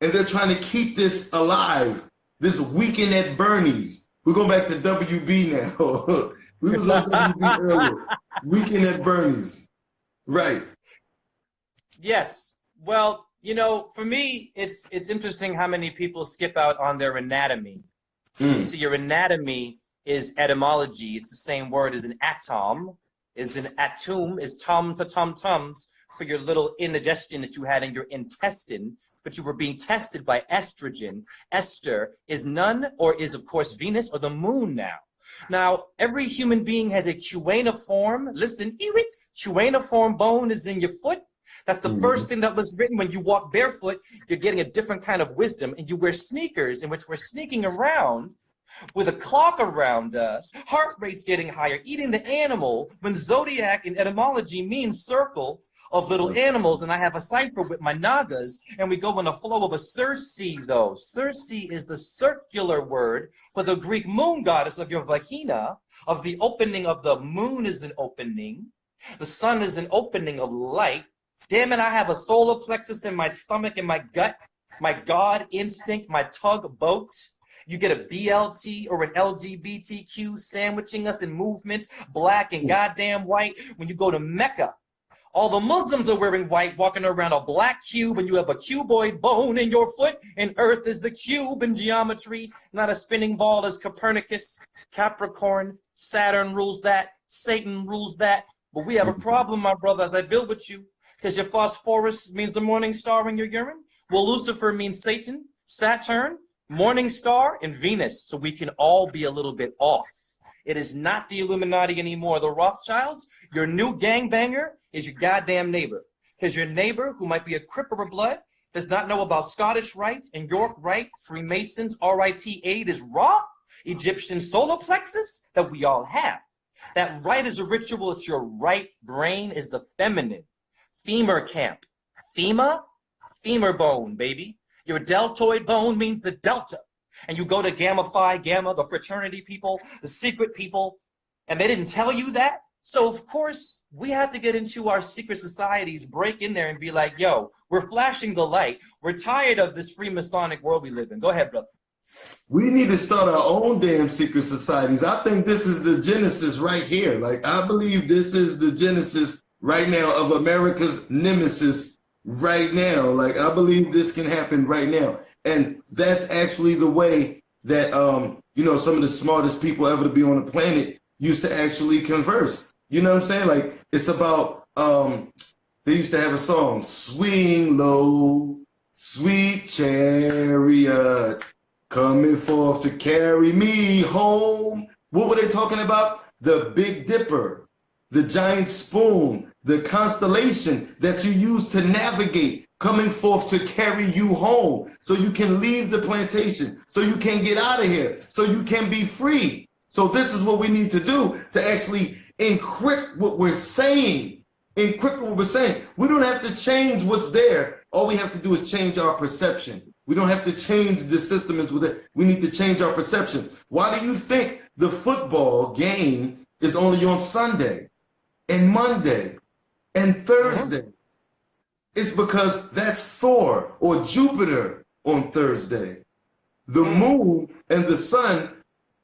And they're trying to keep this alive. This Weekend at Bernie's. We're going back to WB now. We was on WB earlier. Weekend at Bernie's. Right. Yes. Well, you know, for me, it's interesting how many people skip out on their anatomy. You see, your anatomy is etymology. It's the same word as an atom. Is an atum, is tum to tum-tums for your little indigestion that you had in your intestine, but you were being tested by estrogen. Esther is none, or is, of course, Venus or the moon now. Now, every human being has a cuneiform, listen, cuneiform bone is in your foot. That's the first thing that was written. When you walk barefoot, you're getting a different kind of wisdom, and you wear sneakers in which we're sneaking around with a clock around us, heart rate's getting higher, eating the animal, when zodiac in etymology means circle of little animals, and I have a cipher with my nagas, and we go in a flow of a Circe, though. Circe is the circular word for the Greek moon goddess of your vagina, of the opening of the moon is an opening, the sun is an opening of light. Damn it, I have a solar plexus in my stomach and my gut, my God instinct, my tugboat. You get a BLT or an LGBTQ sandwiching us in movements, black and goddamn white. When you go to Mecca, all the Muslims are wearing white, walking around a black cube, and you have a cuboid bone in your foot, and Earth is the cube in geometry, not a spinning ball as Copernicus. Capricorn, Saturn rules that, Satan rules that. But we have a problem, my brother, as I build with you, because your phosphorus means the morning star in your urine. Well, Lucifer means Satan, Saturn, Morning Star, and Venus, so we can all be a little bit off. It is not the Illuminati anymore, the Rothschilds. Your new gangbanger is your goddamn neighbor, because your neighbor, who might be a Crip or a Blood, does not know about Scottish Rite and York Rite, Freemasons, RIT aid is raw, Egyptian solar plexus that we all have. That right is a ritual. It's your right brain is the feminine. Femur camp. Femur bone, baby. Your deltoid bone means the delta. And you go to Gamma Phi Gamma, the fraternity people, the secret people, and they didn't tell you that? So, of course, we have to get into our secret societies, break in there and be like, yo, we're flashing the light. We're tired of this Freemasonic world we live in. Go ahead, brother. We need to start our own damn secret societies. I think this is the genesis right here. Like, I believe this is the genesis right now of America's nemesis right now. Like, I believe this can happen right now. And that's actually the way that, you know, some of the smartest people ever to be on the planet used to actually converse. You know what I'm saying? Like, it's about, they used to have a song, swing low, sweet chariot, coming forth to carry me home. What were they talking about? The Big Dipper, the giant spoon, the constellation that you use to navigate, coming forth to carry you home so you can leave the plantation, so you can get out of here, so you can be free. So this is what we need to do to actually encrypt what we're saying. Encrypt what we're saying. We don't have to change what's there. All we have to do is change our perception. We don't have to change the system. We need to change our perception. Why do you think the football game is only on Sunday and Monday and Thursday? It's because that's Thor or Jupiter on Thursday. The moon and the sun,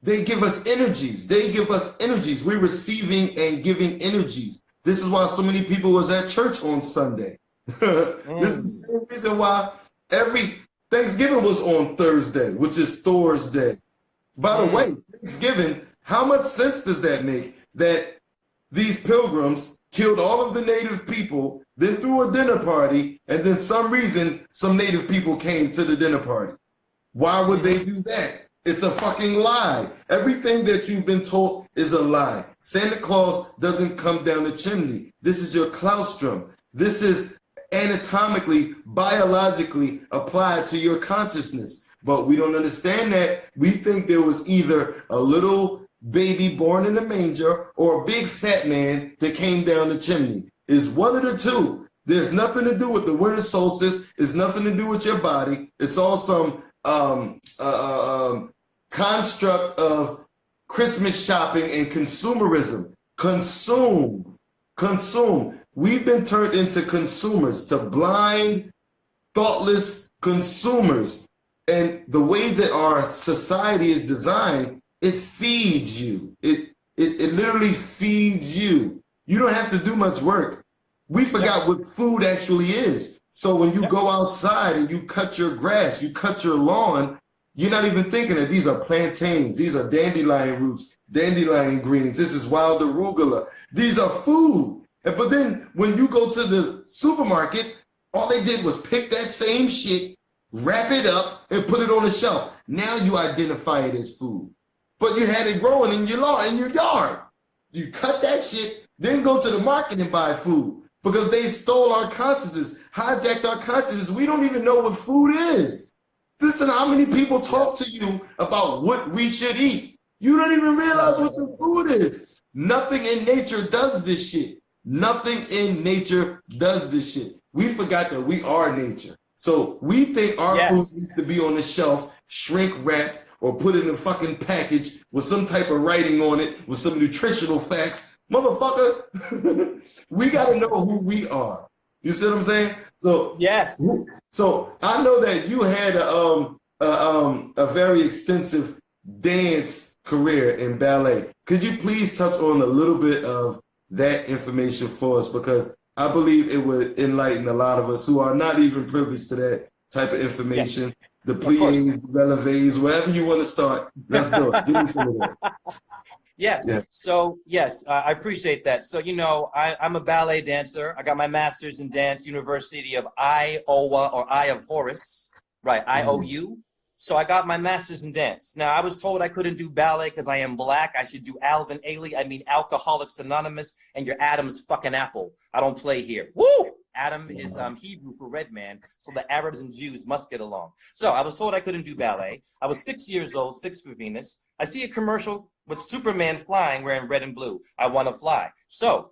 they give us energies. They give us energies. We're receiving and giving energies. This is why so many people was at church on Sunday. This is the same reason why every Thanksgiving was on Thursday, which is Thor's Day. By the way, Thanksgiving, how much sense does that make? That these pilgrims killed all of the native people, then threw a dinner party, and then some reason some native people came to the dinner party. Why would they do that? It's a fucking lie. Everything that you've been told is a lie. Santa Claus doesn't come down the chimney. This is your claustrum. This is anatomically, biologically applied to your consciousness. But we don't understand that. We think there was either a little baby born in a manger or a big fat man that came down the chimney. It's one of the two. There's nothing to do with the winter solstice. It's nothing to do with your body. It's all some construct of Christmas shopping and consumerism. Consume. We've been turned into consumers, to blind, thoughtless consumers. And the way that our society is designed, it feeds you. It literally feeds you. You don't have to do much work. We forgot what food actually is. So when you go outside and you cut your grass, you cut your lawn, you're not even thinking that these are plantains, these are dandelion roots, dandelion greens, this is wild arugula. These are food. But then when you go to the supermarket, all they did was pick that same shit, wrap it up, and put it on the shelf. Now you identify it as food. But you had it growing in your lawn, in your yard. You cut that shit, then go to the market and buy food. Because they stole our consciousness, hijacked our consciousness. We don't even know what food is. Listen, how many people talk to you about what we should eat? You don't even realize what your food is. Nothing in nature does this shit. Nothing in nature does this shit. We forgot that we are nature. So we think our food needs to be on the shelf, shrink wrapped, or put in a fucking package with some type of writing on it, with some nutritional facts. Motherfucker, we gotta know who we are. You see what I'm saying? So So I know that you had a very extensive dance career in ballet. Could you please touch on a little bit of that information for us? Because I believe it would enlighten a lot of us who are not even privileged to that type of information. The pliés, relevés, wherever you want to start, let's do it. Give me some of that. So I appreciate that. So, you know, I'm a ballet dancer. I got my master's in dance, University of Iowa, or Eye of Horus, right, IOU. So I got my master's in dance. Now, I was told I couldn't do ballet because I am black. I should do Alvin Ailey. I mean, Alcoholics Anonymous, and your Adam's fucking apple. I don't play here. Woo! Adam is Hebrew for red man, so the Arabs and Jews must get along. So I was told I couldn't do ballet. I was 6 years old, 6 for Venus. I see a commercial with Superman flying wearing red and blue. I want to fly. So,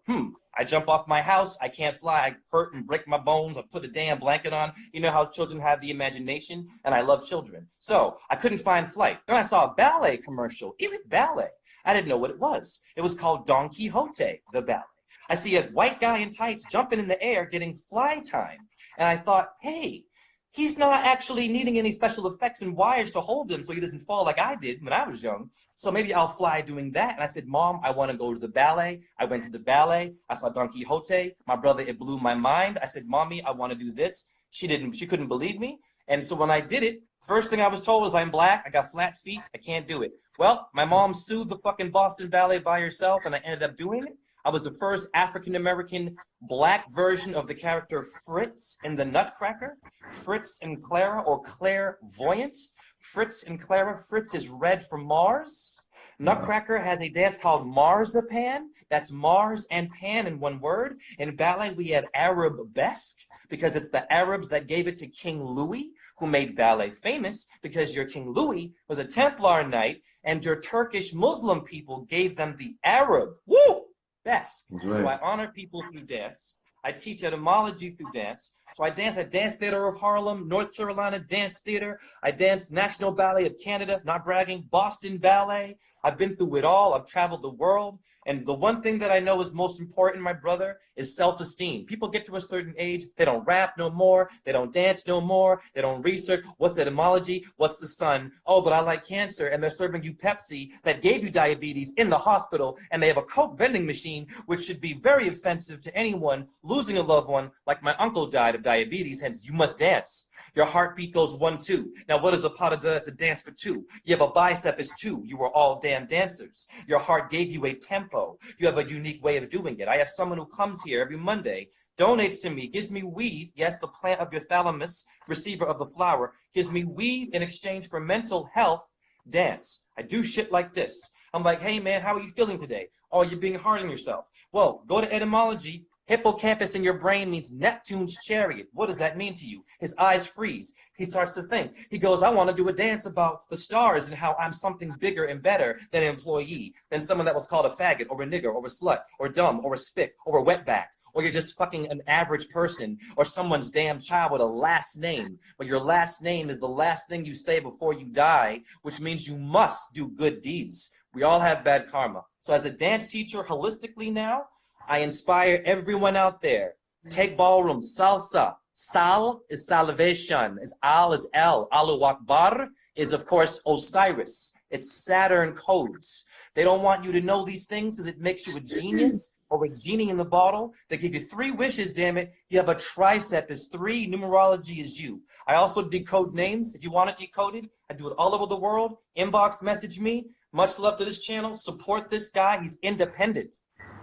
I jump off my house. I can't fly. I hurt and break my bones. I put a damn blanket on. You know how children have the imagination, and I love children. So I couldn't find flight. Then I saw a ballet commercial. Even ballet. I didn't know what it was. It was called Don Quixote, the ballet. I see a white guy in tights jumping in the air getting fly time. And I thought, hey, he's not actually needing any special effects and wires to hold him so he doesn't fall like I did when I was young. So maybe I'll fly doing that. And I said, Mom, I want to go to the ballet. I went to the ballet. I saw Don Quixote. My brother, it blew my mind. I said, Mommy, I want to do this. She couldn't believe me. And so when I did it, first thing I was told was I'm black. I got flat feet. I can't do it. Well, my mom sued the fucking Boston Ballet by herself, and I ended up doing it. I was the first African-American black version of the character Fritz in the Nutcracker. Fritz and Clara, or clairvoyant. Fritz and Clara. Fritz is red for Mars. Nutcracker has a dance called Marzipan. That's Mars and Pan in one word. In ballet, we have Arabesque because it's the Arabs that gave it to King Louis, who made ballet famous because your King Louis was a Templar knight and your Turkish Muslim people gave them the Arab. Woo! Best. Right. So I honor people through dance. I teach etymology through dance. So I dance at Dance Theater of Harlem, North Carolina Dance Theater. I danced National Ballet of Canada, not bragging, Boston Ballet. I've been through it all. I've traveled the world. And the one thing that I know is most important, my brother, is self-esteem. People get to a certain age, they don't rap no more, they don't dance no more, they don't research what's etymology, what's the sun. Oh, but I like cancer, and they're serving you Pepsi that gave you diabetes in the hospital, and they have a Coke vending machine, which should be very offensive to anyone losing a loved one, like my uncle died of diabetes, hence you must dance. Your heartbeat goes 1, 2. Now what is a pas de deux? It's a dance for two. You have a bicep is 2. You are all damn dancers. Your heart gave you a tempo. You have a unique way of doing it. I have someone who comes here every Monday, donates to me, gives me weed, yes, the plant of your thalamus, receiver of the flower, gives me weed in exchange for mental health, dance. I do shit like this. I'm like, hey man, how are you feeling today? Oh, you're being hard on yourself. Well, go to etymology. Hippocampus in your brain means Neptune's chariot. What does that mean to you? His eyes freeze. He starts to think. He goes, I want to do a dance about the stars and how I'm something bigger and better than an employee, than someone that was called a faggot or a nigger or a slut or dumb or a spick or a wetback. Or you're just fucking an average person or someone's damn child with a last name. But your last name is the last thing you say before you die, which means you must do good deeds. We all have bad karma. So as a dance teacher holistically now, I inspire everyone out there. Take ballroom, salsa. Sal is salivation, is al is El. Allahu Akbar is, of course, Osiris. It's Saturn codes. They don't want you to know these things because it makes you a genius or a genie in the bottle. They give you 3 wishes, damn it. You have a tricep is 3, numerology is you. I also decode names. If you want it decoded, I do it all over the world. Inbox message me. Much love to this channel. Support this guy. He's independent.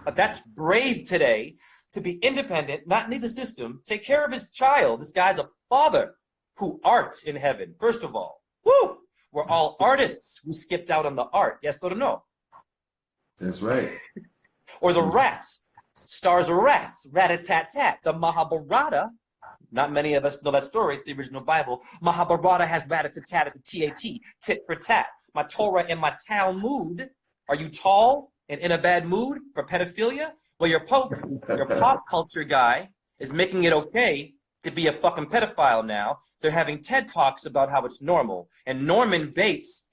But that's brave today to be independent, not need the system, take care of his child. This guy's a father who arts in heaven, first of all. Woo! We're all artists. We skipped out on the art. Yes or no? That's right. Or the rats. Stars are rats. Rat-a-tat-tat. The Mahabharata, not many of us know that story. It's the original Bible. Mahabharata has rat-a-tat-tat at the T-A-T, tit for tat. My Torah and my Talmud. Are you tall and in a bad mood for pedophilia? Well, your pop culture guy is making it okay to be a fucking pedophile now. They're having TED Talks about how it's normal. And Norman Bates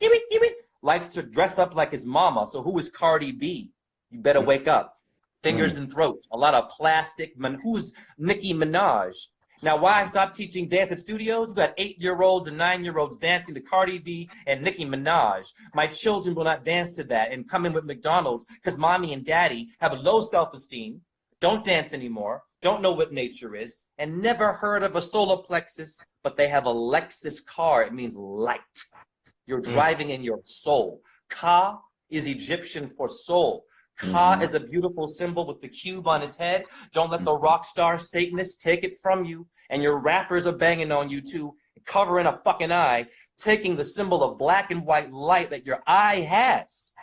likes to dress up like his mama. So who is Cardi B? You better wake up. Fingers and throats. A lot of plastic. Who's Nicki Minaj? Now, why I stopped teaching dance at studios? You got 8-year-olds and 9-year-olds dancing to Cardi B and Nicki Minaj. My children will not dance to that and come in with McDonald's because mommy and daddy have a low self-esteem, don't dance anymore, don't know what nature is, and never heard of a solar plexus, but they have a Lexus car. It means light. You're driving in your soul. Ka is Egyptian for soul. Ka is a beautiful symbol with the cube on his head. Don't let the rock star Satanists take it from you. And your rappers are banging on you too, covering a fucking eye, taking the symbol of black and white light that your eye has.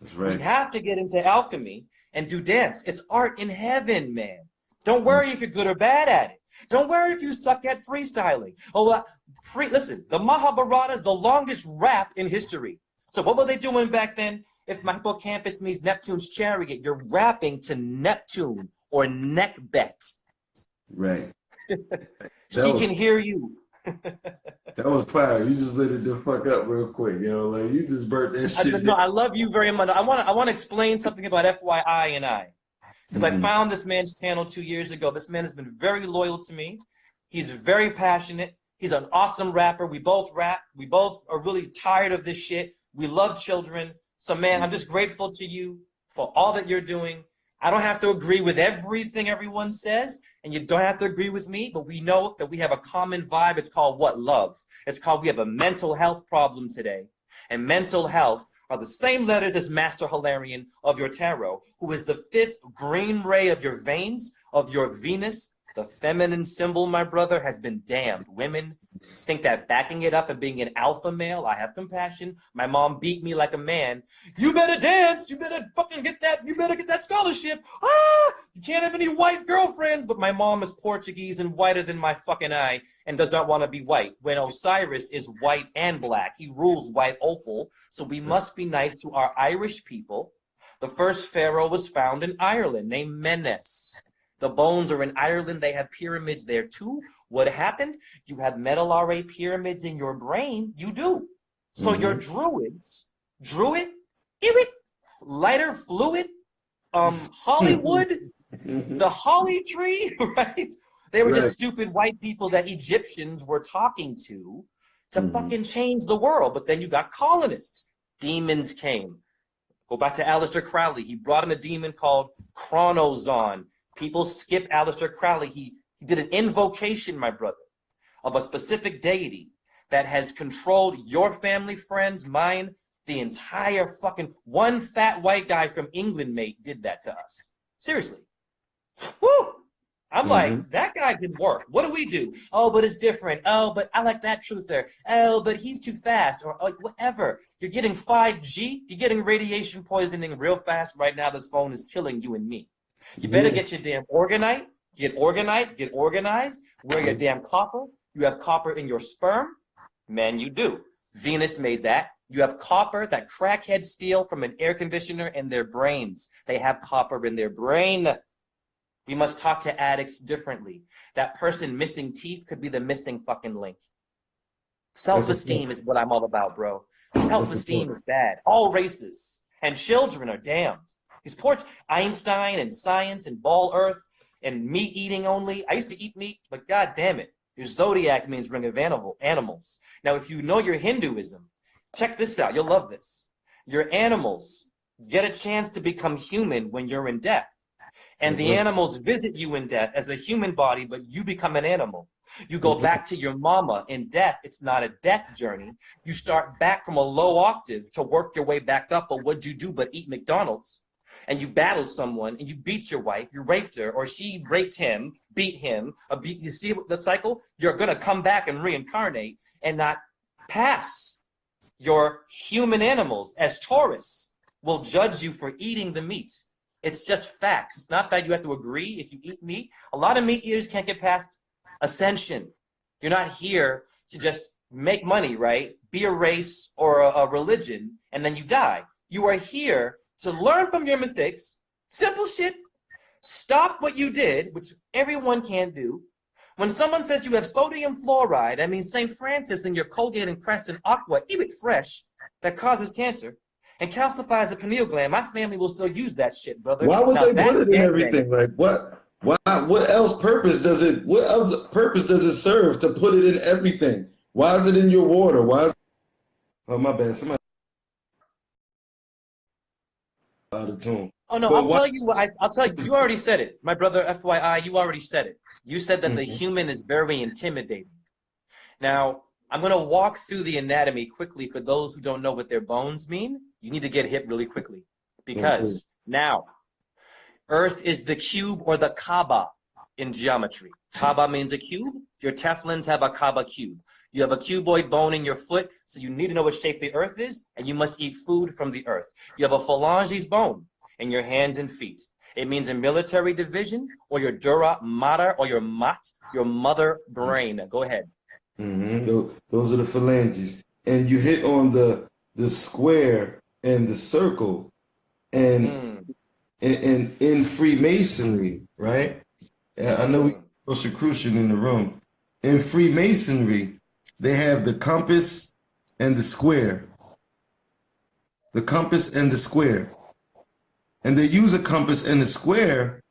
That's right. We have to get into alchemy and do dance. It's art in heaven, man. Don't worry if you're good or bad at it. Don't worry if you suck at freestyling. Listen, the Mahabharata is the longest rap in history. So what were they doing back then? If my hippocampus means Neptune's chariot, you're rapping to Neptune or Neckbet. Right. She can hear you. That was fire. You just lit it the fuck up real quick, like you just burnt that shit. No, I love you very much. I want to explain something about FYI and I. Because I found this man's channel 2 years ago. This man has been very loyal to me. He's very passionate. He's an awesome rapper. We both rap. We both are really tired of this shit. We love children. So, man, I'm just grateful to you for all that you're doing. I don't have to agree with everything everyone says, and you don't have to agree with me, but we know that we have a common vibe. It's called what? Love. It's called we have a mental health problem today. And mental health are the same letters as Master Hilarion of your tarot, who is the 5th green ray of your veins, of your Venus. The feminine symbol, my brother, has been damned. Women think that backing it up and being an alpha male, I have compassion. My mom beat me like a man. You better dance. You better fucking get that. You better get that scholarship. You can't have any white girlfriends. But my mom is Portuguese and whiter than my fucking eye and does not want to be white. When Osiris is white and black, he rules white opal. So we must be nice to our Irish people. The first pharaoh was found in Ireland named Menes. The bones are in Ireland. They have pyramids there too. What happened? You have metal RA pyramids in your brain. You do. So your druids, lighter fluid, Hollywood, the holly tree, right? They were just stupid white people that Egyptians were talking to fucking change the world. But then you got colonists. Demons came. Go back to Aleister Crowley. He brought in a demon called Chronozon. People skip Aleister Crowley. He did an invocation, my brother, of a specific deity that has controlled your family, friends, mine, the entire fucking one fat white guy from England, mate, did that to us. Seriously. Woo! I'm like, that guy didn't work. What do we do? Oh, but it's different. Oh, but I like that truther. Oh, but he's too fast. Or whatever. You're getting 5G. You're getting radiation poisoning real fast right now. This phone is killing you and me. You better get your damn organite, get organized, wear your damn copper. You have copper in your sperm. Man, you do. Venus made that. You have copper that crackheads steal from an air conditioner in their brains. They have copper in their brain. We must talk to addicts differently. That person missing teeth could be the missing fucking link. Self-esteem is what I'm all about, bro. Self-esteem is bad. All races and children are damned. These poor Einstein and science and ball earth and meat eating only. I used to eat meat, but god damn it. Your zodiac means ring of animals. Now, if you know your Hinduism, check this out. You'll love this. Your animals get a chance to become human when you're in death. And the animals visit you in death as a human body, but you become an animal. You go back to your mama in death. It's not a death journey. You start back from a low octave to work your way back up. But what'd you do but eat McDonald's? And you battled someone, and you beat your wife, you raped her, or she raped him, beat him. You see the cycle? You're going to come back and reincarnate and not pass. Your human animals, as Taurus, will judge you for eating the meat. It's just facts. It's not that you have to agree if you eat meat. A lot of meat eaters can't get past ascension. You're not here to just make money, right? Be a race or a religion, and then you die. You are here to learn from your mistakes. Simple shit. Stop what you did, which everyone can do. When someone says you have sodium fluoride, that means St. Francis in your Colgate and Crest and Aqua, eat it fresh, that causes cancer and calcifies the pineal gland. My family will still use that shit, brother. Why would now, they put it in everything? Like what? Why? What else purpose does it? What other purpose does it serve to put it in everything? Why is it in your water? Why? Oh my bad. Somebody out of tune. Oh no, I'll tell you. I'll tell you. You already said it, my brother. FYI, you already said it. You said that the human is very intimidating. Now, I'm going to walk through the anatomy quickly for those who don't know what their bones mean. You need to get hit really quickly because now, Earth is the cube or the Kaaba in geometry. Kaaba means a cube. Your Teflons have a Kaaba cube. You have a cuboid bone in your foot, so you need to know what shape the Earth is, and you must eat food from the Earth. You have a phalanges bone in your hands and feet. It means a military division, or your dura mater, or your mat, your mother brain. Go ahead. Those are the phalanges. And you hit on the square and the circle. And in Freemasonry, right? I know we have Rosicrucian in the room. In Freemasonry, they have the compass and the square. The compass and the square. And they use a compass and a square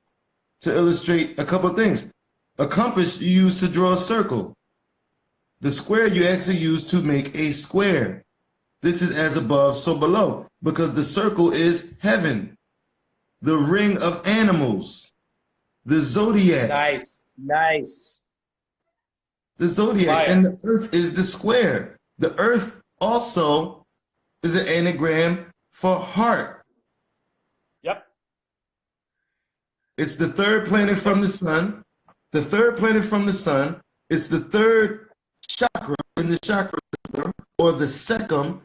to illustrate a couple of things. A compass you use to draw a circle. The square you actually use to make a square. This is as above, so below, because the circle is heaven, the ring of animals, the zodiac. Nice, nice. The zodiac. Fire. And the earth is the square. The earth also is an anagram for heart. Yep. It's the third planet from the sun. The third planet from the sun. It's the third chakra in the chakra system, or the Sekhem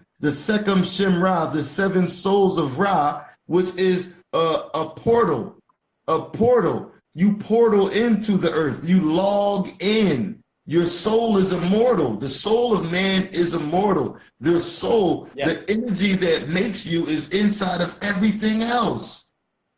Shem Ra, the seven souls of Ra, which is a portal. A portal. You portal into the earth. You log in. Your soul is immortal. The soul of man is immortal. The soul, the energy that makes you is inside of everything else.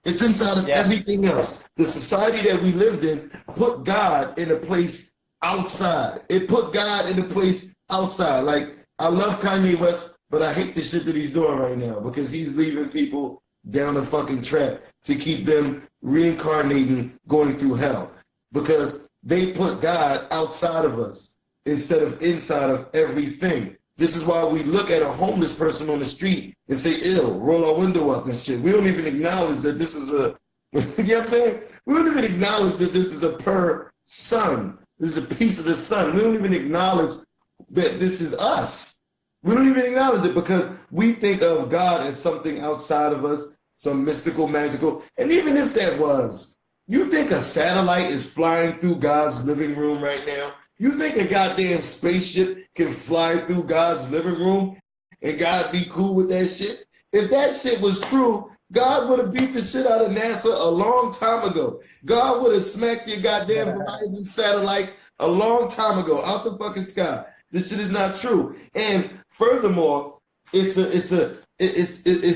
It's inside of everything else. The society that we lived in put God in a place outside. It put God in a place outside. Like, I love Kanye West, but I hate the shit that he's doing right now because he's leaving people down a fucking trap to keep them reincarnating, going through hell. Because they put God outside of us instead of inside of everything. This is why we look at a homeless person on the street and say, ill, roll our window up and shit. We don't even acknowledge that this is a, you know what I'm saying? We don't even acknowledge that this is a per sun. This is a piece of the sun. We don't even acknowledge that this is us. We don't even acknowledge it because we think of God as something outside of us, some mystical, magical. And even if that was, you think a satellite is flying through God's living room right now? You think a goddamn spaceship can fly through God's living room and God be cool with that shit? If that shit was true, God would have beat the shit out of NASA a long time ago. God would have smacked your goddamn Verizon satellite a long time ago out the fucking sky. This shit is not true. And furthermore, it's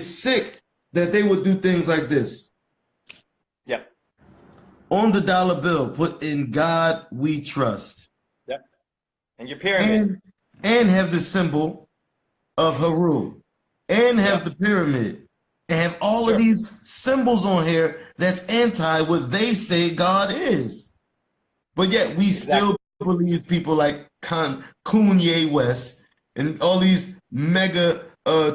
sick that they would do things like this. Yep. On the dollar bill, put "In God We Trust." Yep. And your pyramid. And have the symbol of Haru. And have the pyramid. and have all of these symbols on here that's anti what they say God is. But yet we still believe people like Kanye West and all these mega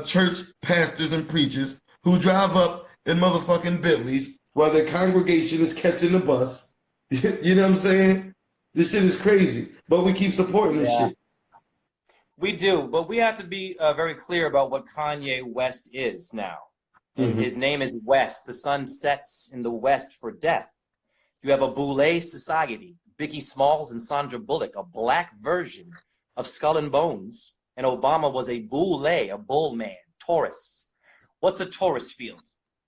church pastors and preachers who drive up in motherfucking Bentleys while their congregation is catching the bus. You know what I'm saying? This shit is crazy, but we keep supporting this shit. We do, but we have to be very clear about what Kanye West is now. And his name is West. The sun sets in the west for death. You have a Boule society, Biggie Smalls and Sandra Bullock, a black version of Skull and Bones. And Obama was a Boule, a bull man, Taurus. What's a Taurus field?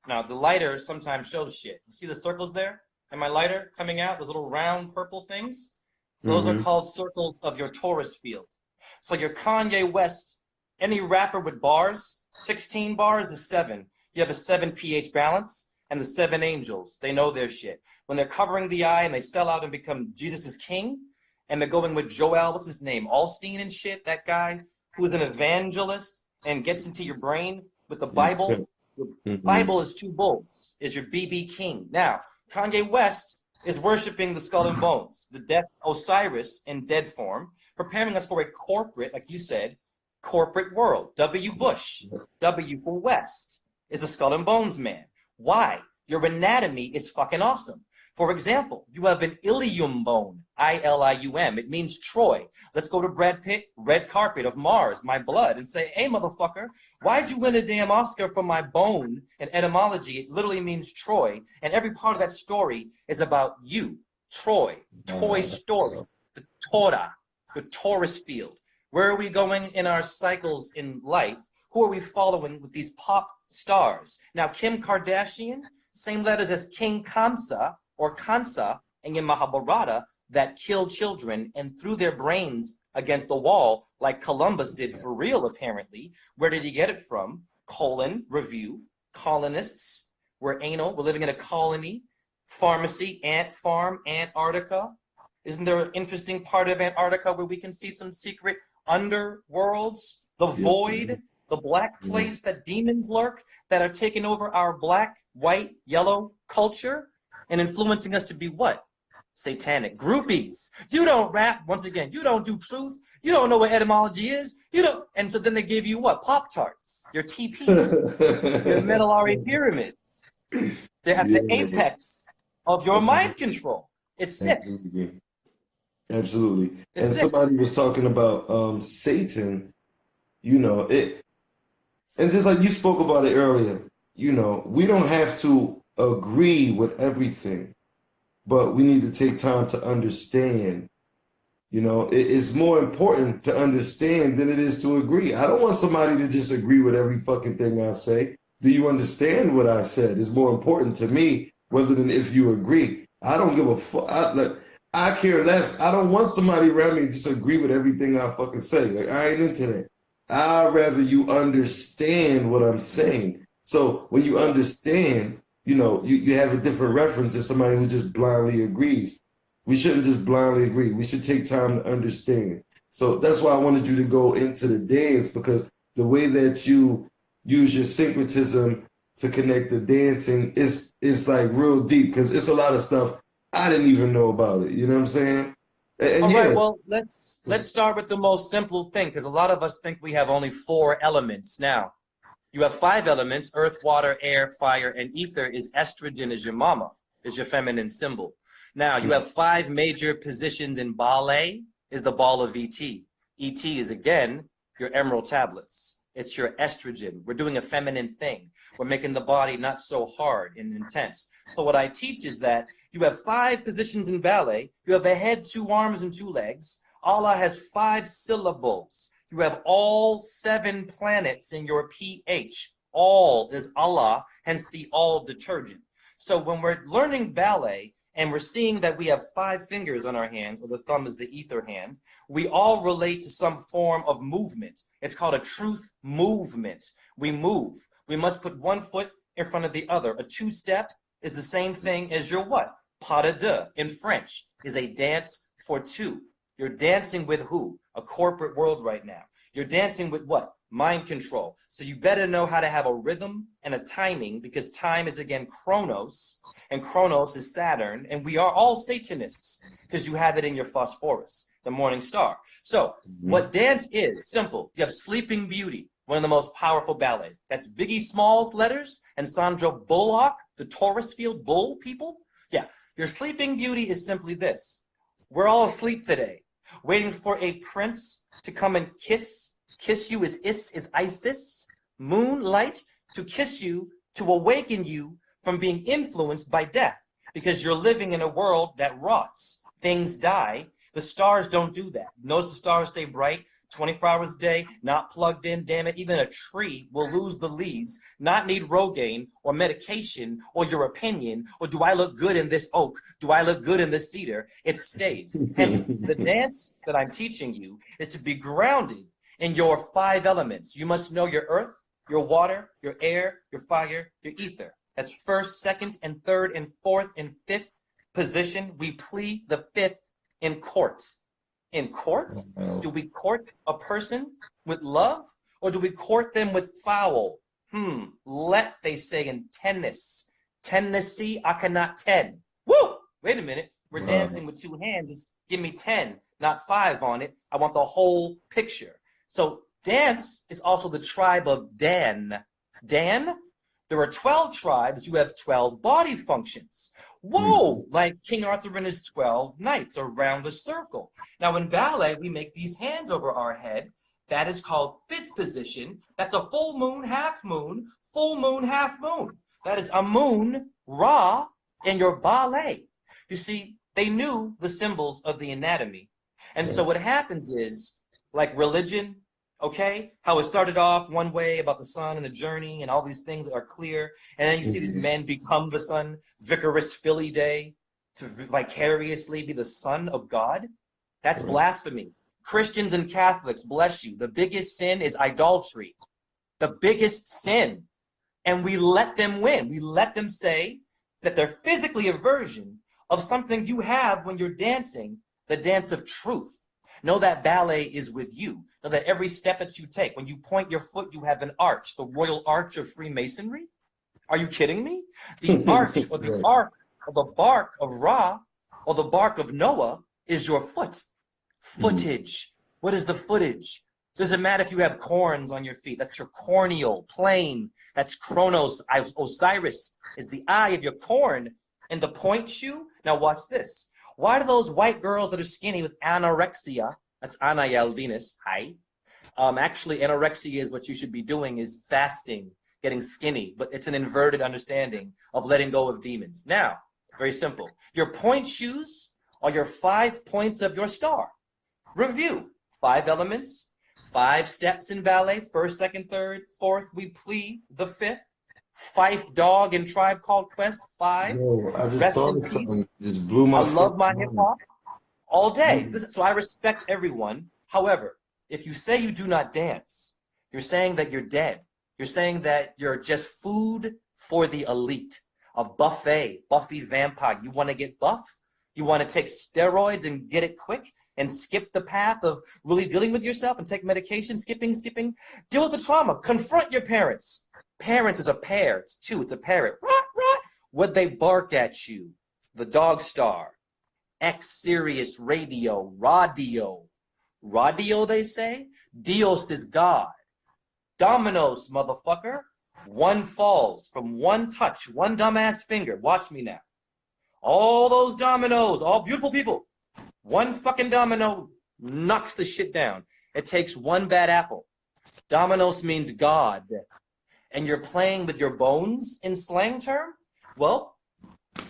Now, the lighter sometimes shows shit. You see the circles there? And my lighter coming out, those little round purple things? Those are called circles of your Taurus field. So your Kanye West, any rapper with bars, 16 bars is 7. You have a 7 pH balance, and the 7 angels, they know their shit. When they're covering the eye and they sell out and become Jesus is king, and they're going with Joel, what's his name, Alstein and shit, that guy who's an evangelist and gets into your brain with the Bible. The Bible is 2 bulls, is your BB king. Now, Kanye West is worshiping the Skull and Bones, the death Osiris in dead form, preparing us for a corporate, like you said, corporate world. W. Bush, W for West, is a Skull and Bones man. Why? Your anatomy is fucking awesome. For example, you have an ilium bone, I-L-I-U-M. It means Troy. Let's go to Brad Pitt, red carpet of Mars, my blood, and say, hey, motherfucker, why'd you win a damn Oscar for my bone? In etymology, it literally means Troy. And every part of that story is about you, Troy, Toy Story, the Torah, the Taurus field. Where are we going in our cycles in life? Who are we following with these pop stars? Now, Kim Kardashian, same letters as King Kamsa or Kansa in your Mahabharata that killed children and threw their brains against the wall like Columbus did for real, apparently. Where did he get it from? Review, colonists. We're anal. We're living in a colony. Pharmacy, ant farm, Antarctica. Isn't there an interesting part of Antarctica where we can see some secret underworlds? The void, the black place that demons lurk that are taking over our black, white, yellow culture and influencing us to be what? Satanic groupies. You don't rap. Once again, you don't do truth. You don't know what etymology is. You don't. And so then they give you what? Pop-Tarts, your TP, your medullary pyramids. They're at the apex of your mind control. It's sick. Absolutely. And somebody was talking about Satan, you know, it, and just like you spoke about it earlier, you know, we don't have to agree with everything, but we need to take time to understand. You know, it is more important to understand than it is to agree. I don't want somebody to just agree with every fucking thing I say. Do you understand what I said? Is more important to me rather than if you agree. I don't give a fuck. I care less. I don't want somebody around me to just agree with everything I fucking say. Like, I ain't into that. I'd rather you understand what I'm saying. So when you understand, you know, you have a different reference than somebody who just blindly agrees. We shouldn't just blindly agree. We should take time to understand. So that's why I wanted you to go into the dance, because the way that you use your syncretism to connect the dancing is like real deep, because it's a lot of stuff I didn't even know about it. You know what I'm saying? And all right, well, let's start with the most simple thing, because a lot of us think we have only 4 elements. Now, you have 5 elements: earth, water, air, fire, and ether. Is estrogen is your mama, is your feminine symbol. Now, you have 5 major positions in ballet, is the ball of ET. ET is, again, your emerald tablets. It's your estrogen. We're doing a feminine thing. We're making the body not so hard and intense. So what I teach is that you have 5 positions in ballet. You have a head, 2 arms, and 2 legs. Allah has 5 syllables. You have all 7 planets in your pH. All is Allah, hence the all detergent. So when we're learning ballet, and we're seeing that we have 5 fingers on our hands, or the thumb is the ether hand, we all relate to some form of movement. It's called a truth movement. We move. We must put one foot in front of the other. A 2-step is the same thing as your what? Pas de deux in French is a dance for 2. You're dancing with who? A corporate world right now. You're dancing with what? Mind control. So you better know how to have a rhythm and a timing, because time is again Chronos, and Chronos is Saturn, and we are all Satanists because you have it in your phosphorus, the morning star. So what dance is, simple. You have Sleeping Beauty, one of the most powerful ballets. That's Biggie Smalls' letters and Sandra Bullock, the Taurus field bull people. Yeah, your Sleeping Beauty is simply this. We're all asleep today, waiting for a prince to come and kiss you is Isis, moonlight, to kiss you, to awaken you from being influenced by death, because you're living in a world that rots. Things die. The stars don't do that. Notice the stars stay bright 24 hours a day, not plugged in, damn it. Even a tree will lose the leaves, not need Rogaine or medication or your opinion, or do I look good in this oak? Do I look good in this cedar? It stays. Hence, the dance that I'm teaching you is to be grounded in your 5 elements. You must know your earth, your water, your air, your fire, your ether. That's first, second, and third, and fourth, and fifth position. We plead the fifth in court. In court, do we court a person with love, or do we court them with foul? Let, they say in tennis. Tennessee, I cannot 10. Woo! Wait a minute. We're dancing with 2 hands. Just give me 10, not 5 on it. I want the whole picture. So dance is also the tribe of Dan. Dan? There are 12 tribes. You have 12 body functions. Whoa! Like King Arthur and his 12 knights around a circle. Now in ballet, we make these hands over our head. That is called 5th position. That's a full moon, half moon, full moon, half moon. That is a moon, Ra, in your ballet. You see, they knew the symbols of the anatomy. And so what happens is, like religion, okay, how it started off one way about the sun and the journey and all these things that are clear, and then you see these men become the sun, Vicarus Filii Day, to vicariously be the son of God. That's blasphemy. Christians and Catholics, bless you, the biggest sin is idolatry. The biggest sin. And we let them win. We let them say that they're physically a version of something you have when you're dancing, the dance of truth. Know that ballet is with you. Know that every step that you take, when you point your foot, you have an arch, the royal arch of Freemasonry. Are you kidding me? The arch or the arc or the bark of Ra or the bark of Noah is your foot. Footage. What is the footage? Doesn't matter if you have corns on your feet. That's your corneal plane. That's Chronos. Osiris is the eye of your corn. And the point shoe. Now watch this. Why do those white girls that are skinny with anorexia, that's Anael Venus, hi. Actually, anorexia is what you should be doing is fasting, getting skinny, but it's an inverted understanding of letting go of demons. Now, very simple. Your point shoes are your 5 points of your star. Review. 5 elements, 5 steps in ballet, first, second, third, fourth, we plead the 5th. Fife Dog and Tribe Called Quest, 5. Yo, I just Rest thought in of peace. something. It blew my I love my fucking hip mind. hop all day. So I respect everyone. However, if you say you do not dance, you're saying that you're dead. You're saying that you're just food for the elite. A buffet, Buffy vampire. You want to get buff? You want to take steroids and get it quick and skip the path of really dealing with yourself and take medication, skipping? Deal with the trauma. Confront your parents. Parents is a pair. It's 2. It's a parrot. Rah, rah. Would they bark at you? The dog star. X Sirius Radio. Radio. Radio, they say? Dios is God. Dominoes, motherfucker. One falls from one touch, one dumbass finger. Watch me now. All those dominoes, all beautiful people. One fucking domino knocks the shit down. It takes one bad apple. Dominos means God. And you're playing with your bones in slang term? Well,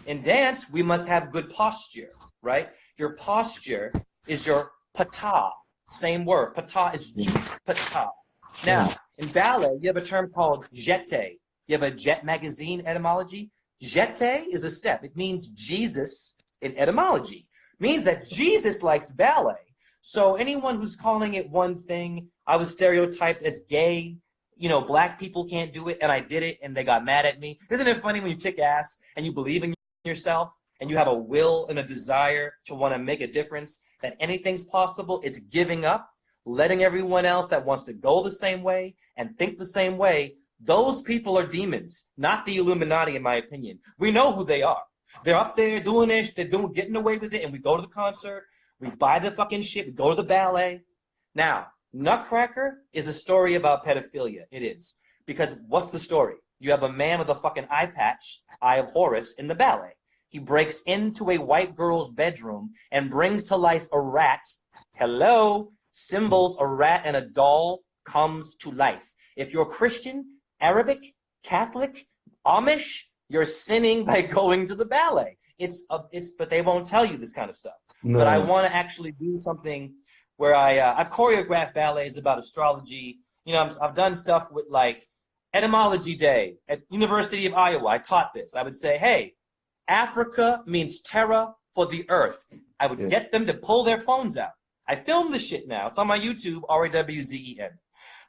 in dance, we must have good posture, right? Your posture is your pata. Same word. Pata is pata. Now, in ballet, you have a term called jete. You have a Jet magazine etymology. Jete is a step. It means Jesus in etymology. It means that Jesus likes ballet. So anyone who's calling it one thing, I was stereotyped as gay, you know, black people can't do it, and I did it, and they got mad at me. Isn't it funny when you kick ass and you believe in yourself and you have a will and a desire to want to make a difference, that anything's possible, it's giving up, letting everyone else that wants to go the same way and think the same way, those people are demons, not the Illuminati, in my opinion. We know who they are. They're up there doing this, getting away with it, and we go to the concert, we buy the fucking shit, we go to the ballet. Now, Nutcracker is a story about pedophilia. It is. Because what's the story? You have a man with a fucking eye patch, Eye of Horus, in the ballet. He breaks into a white girl's bedroom and brings to life a rat. Hello? Symbols, a rat and a doll comes to life. If you're Christian, Arabic, Catholic, Amish, you're sinning by going to the ballet. But they won't tell you this kind of stuff. No. But I want to actually do something where I've choreographed ballets about astrology. You know, I've done stuff with like Etymology Day at University of Iowa. I taught this. I would say, hey, Africa means terra for the earth. I would get them to pull their phones out. I filmed the shit now. It's on my YouTube, RAWZEN.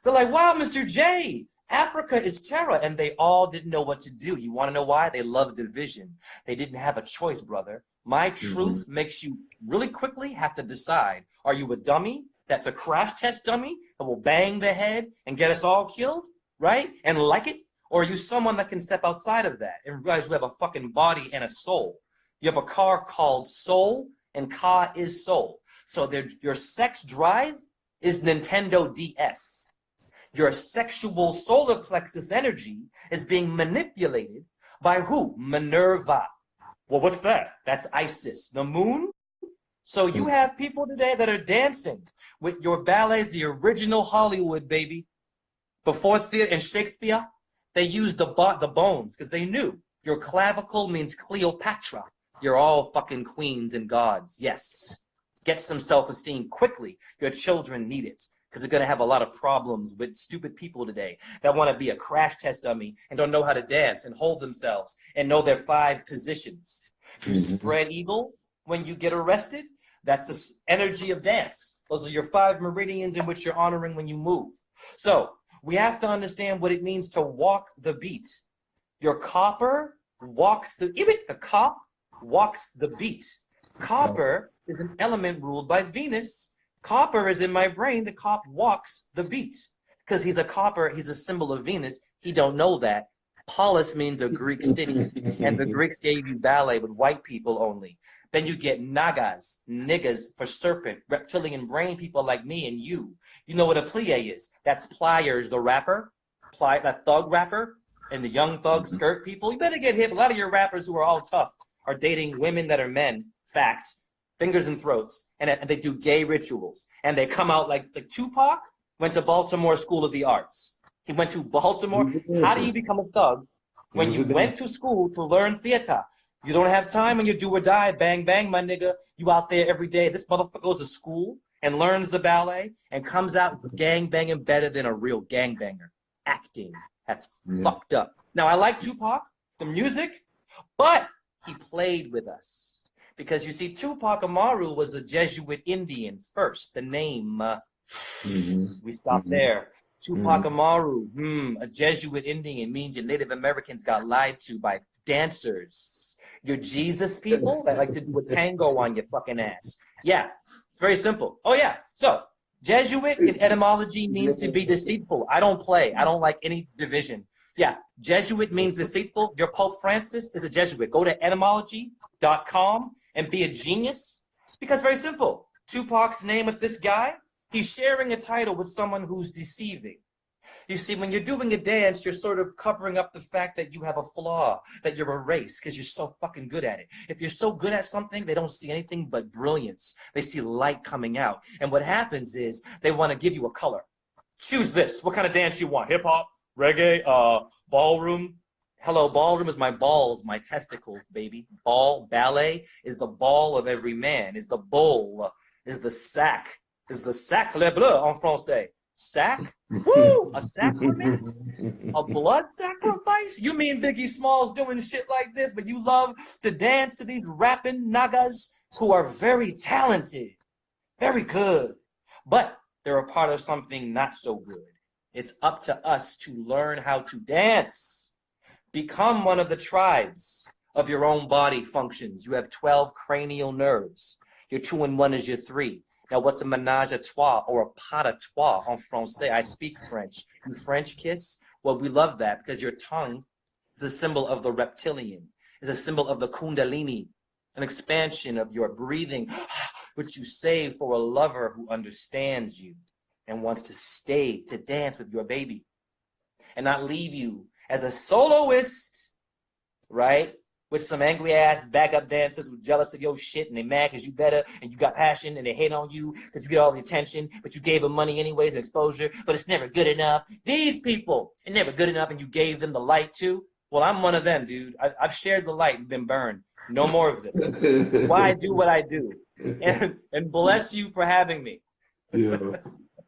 They're like, wow, Mr. J, Africa is terra. And they all didn't know what to do. You want to know why? They love division. They didn't have a choice, brother. My truth makes you really quickly have to decide. Are you a dummy that's a crash test dummy that will bang the head and get us all killed, right? And like it? Or are you someone that can step outside of that and realize you have a fucking body and a soul? You have a car called soul, and Ka is soul. So your sex drive is Nintendo DS. Your sexual solar plexus energy is being manipulated by who? Minerva. Well, what's that? That's Isis, the moon. So you have people today that are dancing with your ballets, the original Hollywood, baby. Before theater and Shakespeare, they used the bones because they knew your clavicle means Cleopatra. You're all fucking queens and gods. Yes. Get some self-esteem quickly. Your children need it because they're going to have a lot of problems with stupid people today that want to be a crash test dummy and don't know how to dance and hold themselves and know their 5 positions. You spread eagle when you get arrested. That's the energy of dance. Those are your 5 meridians in which you're honoring when you move. So we have to understand what it means to walk the beat. Your copper walks the cop walks the beat. Copper is an element ruled by Venus. Copper is in my brain. The cop walks the beat because he's a copper. He's a symbol of Venus. He don't know that. Polis means a Greek city, and the Greeks gave you ballet with white people only. Then you get nagas, niggas for serpent, reptilian brain people like me and you. You know what a plie is? That's Pliers, the rapper, that thug rapper, and the young thug skirt people. You better get hip. A lot of your rappers who are all tough are dating women that are men, fact, fingers and throats, and they do gay rituals. And they come out like Tupac went to Baltimore School of the Arts. He went to Baltimore. How do you become a thug when you went to school to learn theater? You don't have time when you do or die. Bang, bang, my nigga. You out there every day. This motherfucker goes to school and learns the ballet and comes out gang banging better than a real gangbanger. Acting. That's fucked up. Now, I like Tupac, the music, but he played with us. Because you see, Tupac Amaru was a Jesuit Indian first. The name, we stopped there. Tupac Amaru, a Jesuit Indian means your Native Americans got lied to by dancers. Your Jesus people that like to do a tango on your fucking ass. Yeah, it's very simple. Oh yeah, so Jesuit in etymology means to be deceitful. I don't play. I don't like any division. Yeah, Jesuit means deceitful. Your Pope Francis is a Jesuit. Go to etymology.com and be a genius. Because very simple. Tupac's name with this guy, he's sharing a title with someone who's deceiving. You see, when you're doing a dance, you're sort of covering up the fact that you have a flaw, that you're a race, because you're so fucking good at it. If you're so good at something, they don't see anything but brilliance. They see light coming out. And what happens is they want to give you a color. Choose this. What kind of dance you want? Hip-hop, reggae, ballroom? Hello, ballroom is my balls, my testicles, baby. Ballet is the ball of every man, is the bull, is the sac le bleu en français. Sac? Woo! A sacrament? A blood sacrifice? You mean Biggie Smalls doing shit like this, but you love to dance to these rapping nagas who are very talented, very good, but they're a part of something not so good. It's up to us to learn how to dance. Become one of the tribes of your own body functions. You have 12 cranial nerves. Your 2 and 1 is your 3. Now, what's a ménage à trois or a pas à trois en français? I speak French. You French kiss? Well, we love that because your tongue is a symbol of the reptilian, is a symbol of the kundalini, an expansion of your breathing, which you save for a lover who understands you and wants to stay to dance with your baby and not leave you as a soloist, right? With some angry ass backup dancers who jealous of your shit and they mad because you better and you got passion and they hate on you because you get all the attention, but you gave them money anyways and exposure, but it's never good enough. These people are never good enough and you gave them the light too. Well, I'm one of them, dude. I've shared the light and been burned. No more of this. That's why I do what I do. And bless you for having me. Yeah.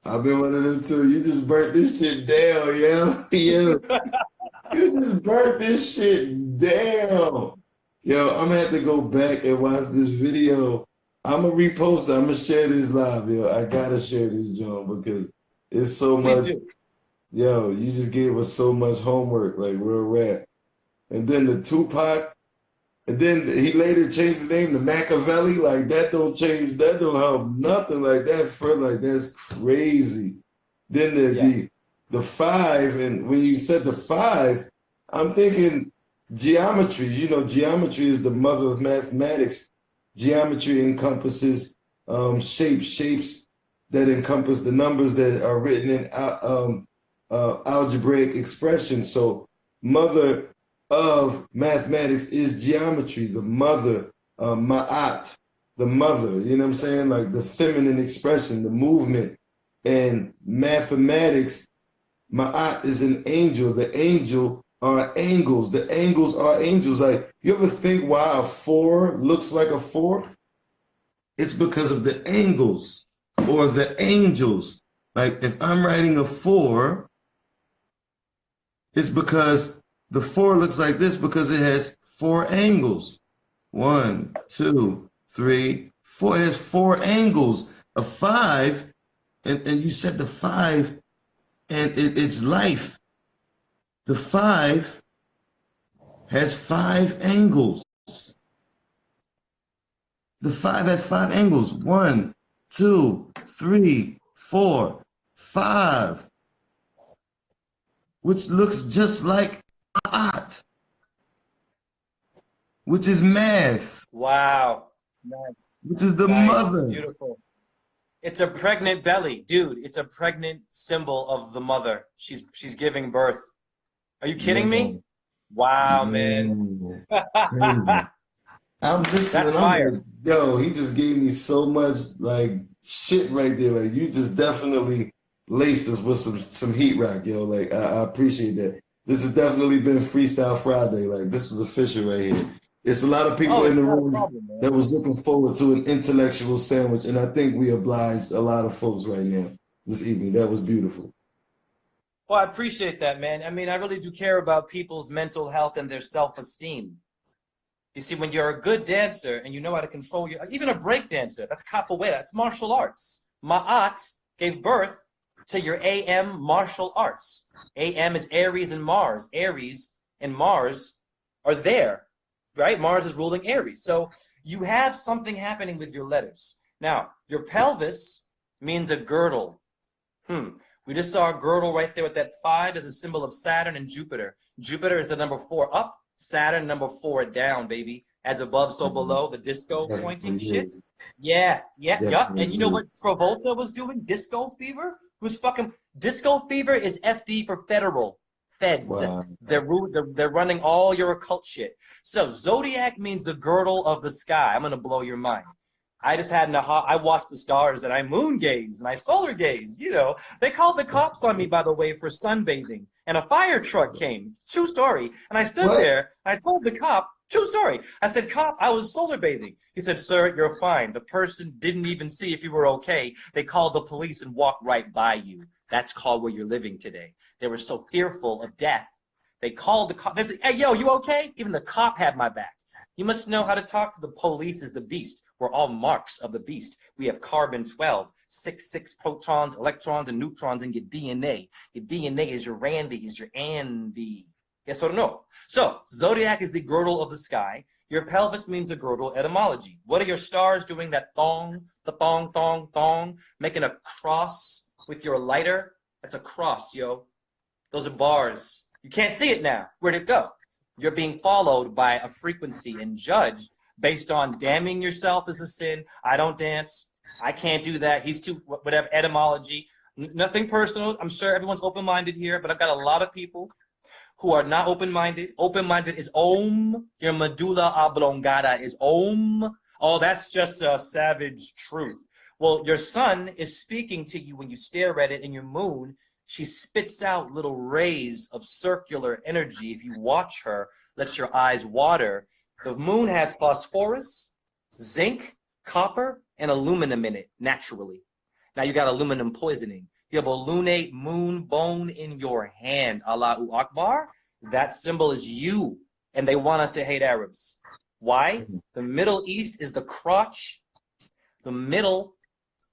I've been one of them too. You just burnt this shit down, yeah? Yeah. You just burnt this shit down. Yo, I'm gonna have to go back and watch this video. I'm gonna repost it. I'm gonna share this live, yo. I gotta share this, John, because it's so Please much. do. Yo, you just gave us so much homework, like real rap. And then the Tupac, and then he later changed his name to Machiavelli. Like that don't change, that don't help nothing. Like that for like that's crazy. Then the 5, and when you said the 5, I'm thinking geometry. You know, geometry is the mother of mathematics. Geometry encompasses shapes that encompass the numbers that are written in algebraic expression. So mother of mathematics is geometry, the mother, ma'at, the mother, you know what I'm saying? Like the feminine expression, the movement. And mathematics, ma'at is an angel. The angel are angles. The angles are angels. Like, you ever think why a 4 looks like a 4? It's because of the angles or the angels. Like if I'm writing a 4, it's because the 4 looks like this because it has 4 angles. 1, 2, 3, 4. It has 4 angles. A 5, and you said the 5, and it's life. The 5 has 5 angles. The 5 has 5 angles. 1, 2, 3, 4, 5. Which looks just like art, which is math. Wow. Nice. Which is the Nice. mother. Beautiful. It's a pregnant belly. Dude, it's a pregnant symbol of the mother. She's giving birth. Are you kidding me? Wow, man. I'm listening. That's fire. Like, yo, he just gave me so much like shit right there. Like you just definitely laced us with some heat rock, yo. Like I appreciate that. This has definitely been Freestyle Friday. Like this was official right here. It's a lot of people in the room that was looking forward to an intellectual sandwich, and I think we obliged a lot of folks right now this evening. That was beautiful. Well, I appreciate that, man. I mean, I really do care about people's mental health and their self-esteem. You see, when you're a good dancer and you know how to control even a break dancer, that's capoeira, that's martial arts. Ma'at gave birth to your AM martial arts. AM is Aries and Mars. Aries and Mars are there, right? Mars is ruling Aries. So you have something happening with your letters. Now, your pelvis means a girdle. We just saw a girdle right there with that 5 as a symbol of Saturn and Jupiter. Jupiter is the number 4 up, Saturn number 4 down, baby. As above, so below, the disco pointing shit. Yeah. And you know what Travolta was doing? Disco Fever? Disco Fever is FD for federal. Feds. Wow. They're running all your occult shit. So Zodiac means the girdle of the sky. I'm gonna blow your mind. I just had I watched the stars and I moon gaze and I solar gaze. You know, they called the cops on me, by the way, for sunbathing, and a fire truck came. True story. And I stood there. And I told the cop, true story. I said, "Cop, I was solar bathing." He said, "Sir, you're fine. The person didn't even see if you were okay. They called the police and walked right by you. That's called where you're living today." They were so fearful of death. They called the cop. They said, "Hey, yo, you okay?" Even the cop had my back. You must know how to talk to the police as the beast. We're all marks of the beast. We have carbon-12, 6 protons, electrons, and neutrons in your DNA. Your DNA is your Randy, is your Andy. Yes or no? So, zodiac is the girdle of the sky. Your pelvis means a girdle etymology. What are your stars doing that thong, the thong, thong, thong, making a cross with your lighter? That's a cross, yo. Those are bars. You can't see it now. Where'd it go? You're being followed by a frequency and judged based on damning yourself as a sin. I don't dance. I can't do that. He's too, whatever, etymology. Nothing personal. I'm sure everyone's open-minded here, but I've got a lot of people who are not open-minded. Open-minded is Om. Your medulla oblongata is Om. Oh, that's just a savage truth. Well, your sun is speaking to you when you stare at it, and your moon, she spits out little rays of circular energy. If you watch her, let your eyes water. The moon has phosphorus, zinc, copper, and aluminum in it, naturally. Now you got aluminum poisoning. You have a lunate moon bone in your hand, Allahu Akbar. That symbol is you, and they want us to hate Arabs. Why? The Middle East is the crotch, the middle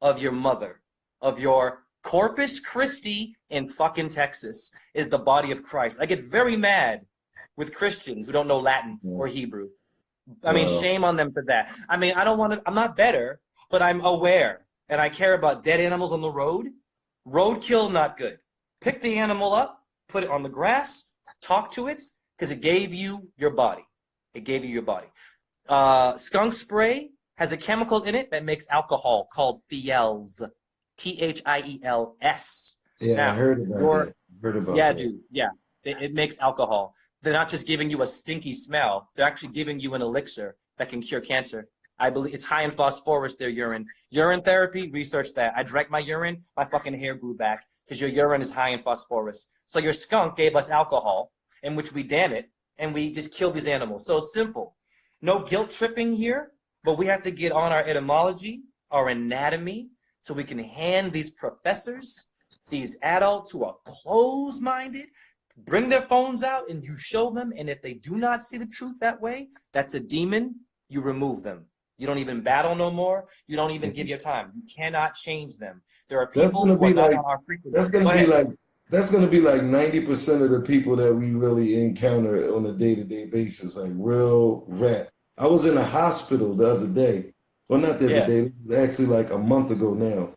of your mother, of your Corpus Christi in fucking Texas is the body of Christ. I get very mad with Christians who don't know Latin or Hebrew. I mean, shame on them for that. I mean, I don't want to, I'm not better, but I'm aware, and I care about dead animals on the road. Roadkill, not good. Pick the animal up, put it on the grass, talk to it, because it gave you your body. It gave you your body. Skunk spray has a chemical in it that makes alcohol called thiels. Thiels. Yeah, now, I heard about that. Yeah, that. dude. Yeah, it makes alcohol. They're not just giving you a stinky smell. They're actually giving you an elixir that can cure cancer. I believe it's high in phosphorus, their urine. Urine therapy, research that. I drank my urine, my fucking hair grew back because your urine is high in phosphorus. So your skunk gave us alcohol, in which we damn it, and we just killed these animals. So simple. No guilt tripping here, but we have to get on our etymology, our anatomy, so we can hand these professors, these adults who are closed-minded, bring their phones out and you show them, and if they do not see the truth that way, that's a demon, you remove them. You don't even battle no more. You don't even give your time. You cannot change them. There are people who are not on our frequency. That's going to be like 90% of the people that we really encounter on a day-to-day basis, like real rat. I was in a hospital the other day. Well, not the other day. It was actually like a month ago now.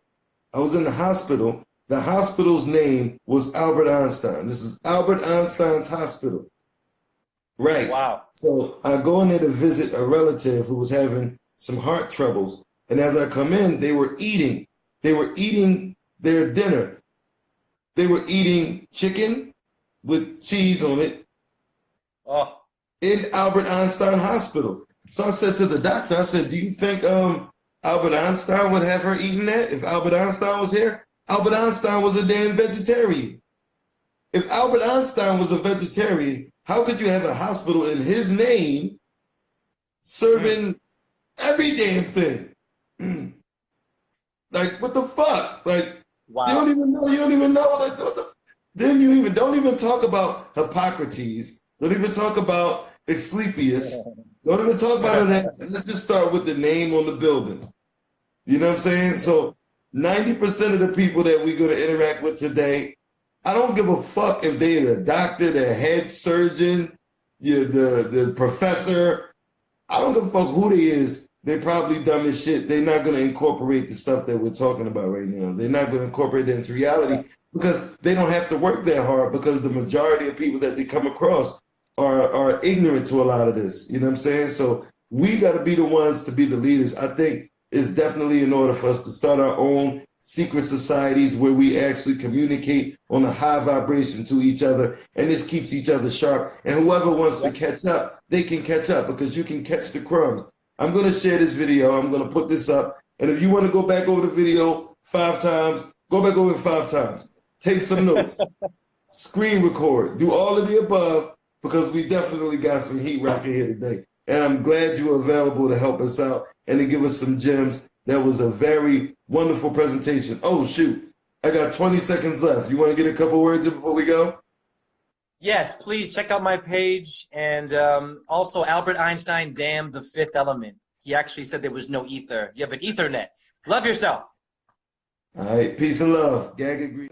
I was in the hospital. The hospital's name was Albert Einstein. This is Albert Einstein's hospital. Right. Wow. So I go in there to visit a relative who was having some heart troubles. And as I come in, they were eating. They were eating their dinner. They were eating chicken with cheese on it in Albert Einstein Hospital. So I said to the doctor, I said, do you think Albert Einstein would have her eating that if Albert Einstein was here? Albert Einstein was a damn vegetarian. If Albert Einstein was a vegetarian, how could you have a hospital in his name serving every damn thing? Like, what the fuck? Like, wow. You don't even know. Like, don't even talk about Hippocrates. Don't even talk about Asclepius. Don't even talk about that. Let's just start with the name on the building. You know what I'm saying? So 90% of the people that we're going to interact with today, I don't give a fuck if they're the doctor, the head surgeon, the professor. I don't give a fuck who they is. They're probably dumb as shit. They're not going to incorporate the stuff that we're talking about right now. They're not going to incorporate it into reality because they don't have to work that hard, because the majority of people that they come across are ignorant to a lot of this. You know what I'm saying? So we got to be the ones to be the leaders. I think it's definitely in order for us to start our own secret societies where we actually communicate on a high vibration to each other, and this keeps each other sharp. And whoever wants to catch up, they can catch up, because you can catch the crumbs. I'm going to share this video. I'm going to put this up. And if you want to go back over the video 5 times, go back over it 5 times. Take some notes. Screen record. Do all of the above, because we definitely got some heat rocking here today. And I'm glad you were available to help us out and to give us some gems. That was a very wonderful presentation. Oh, shoot. I got 20 seconds left. You want to get a couple words in before we go? Yes, please check out my page. And also, Albert Einstein damned the 5th element. He actually said there was no ether. You have an Ethernet. Love yourself. All right. Peace and love. Gag agree.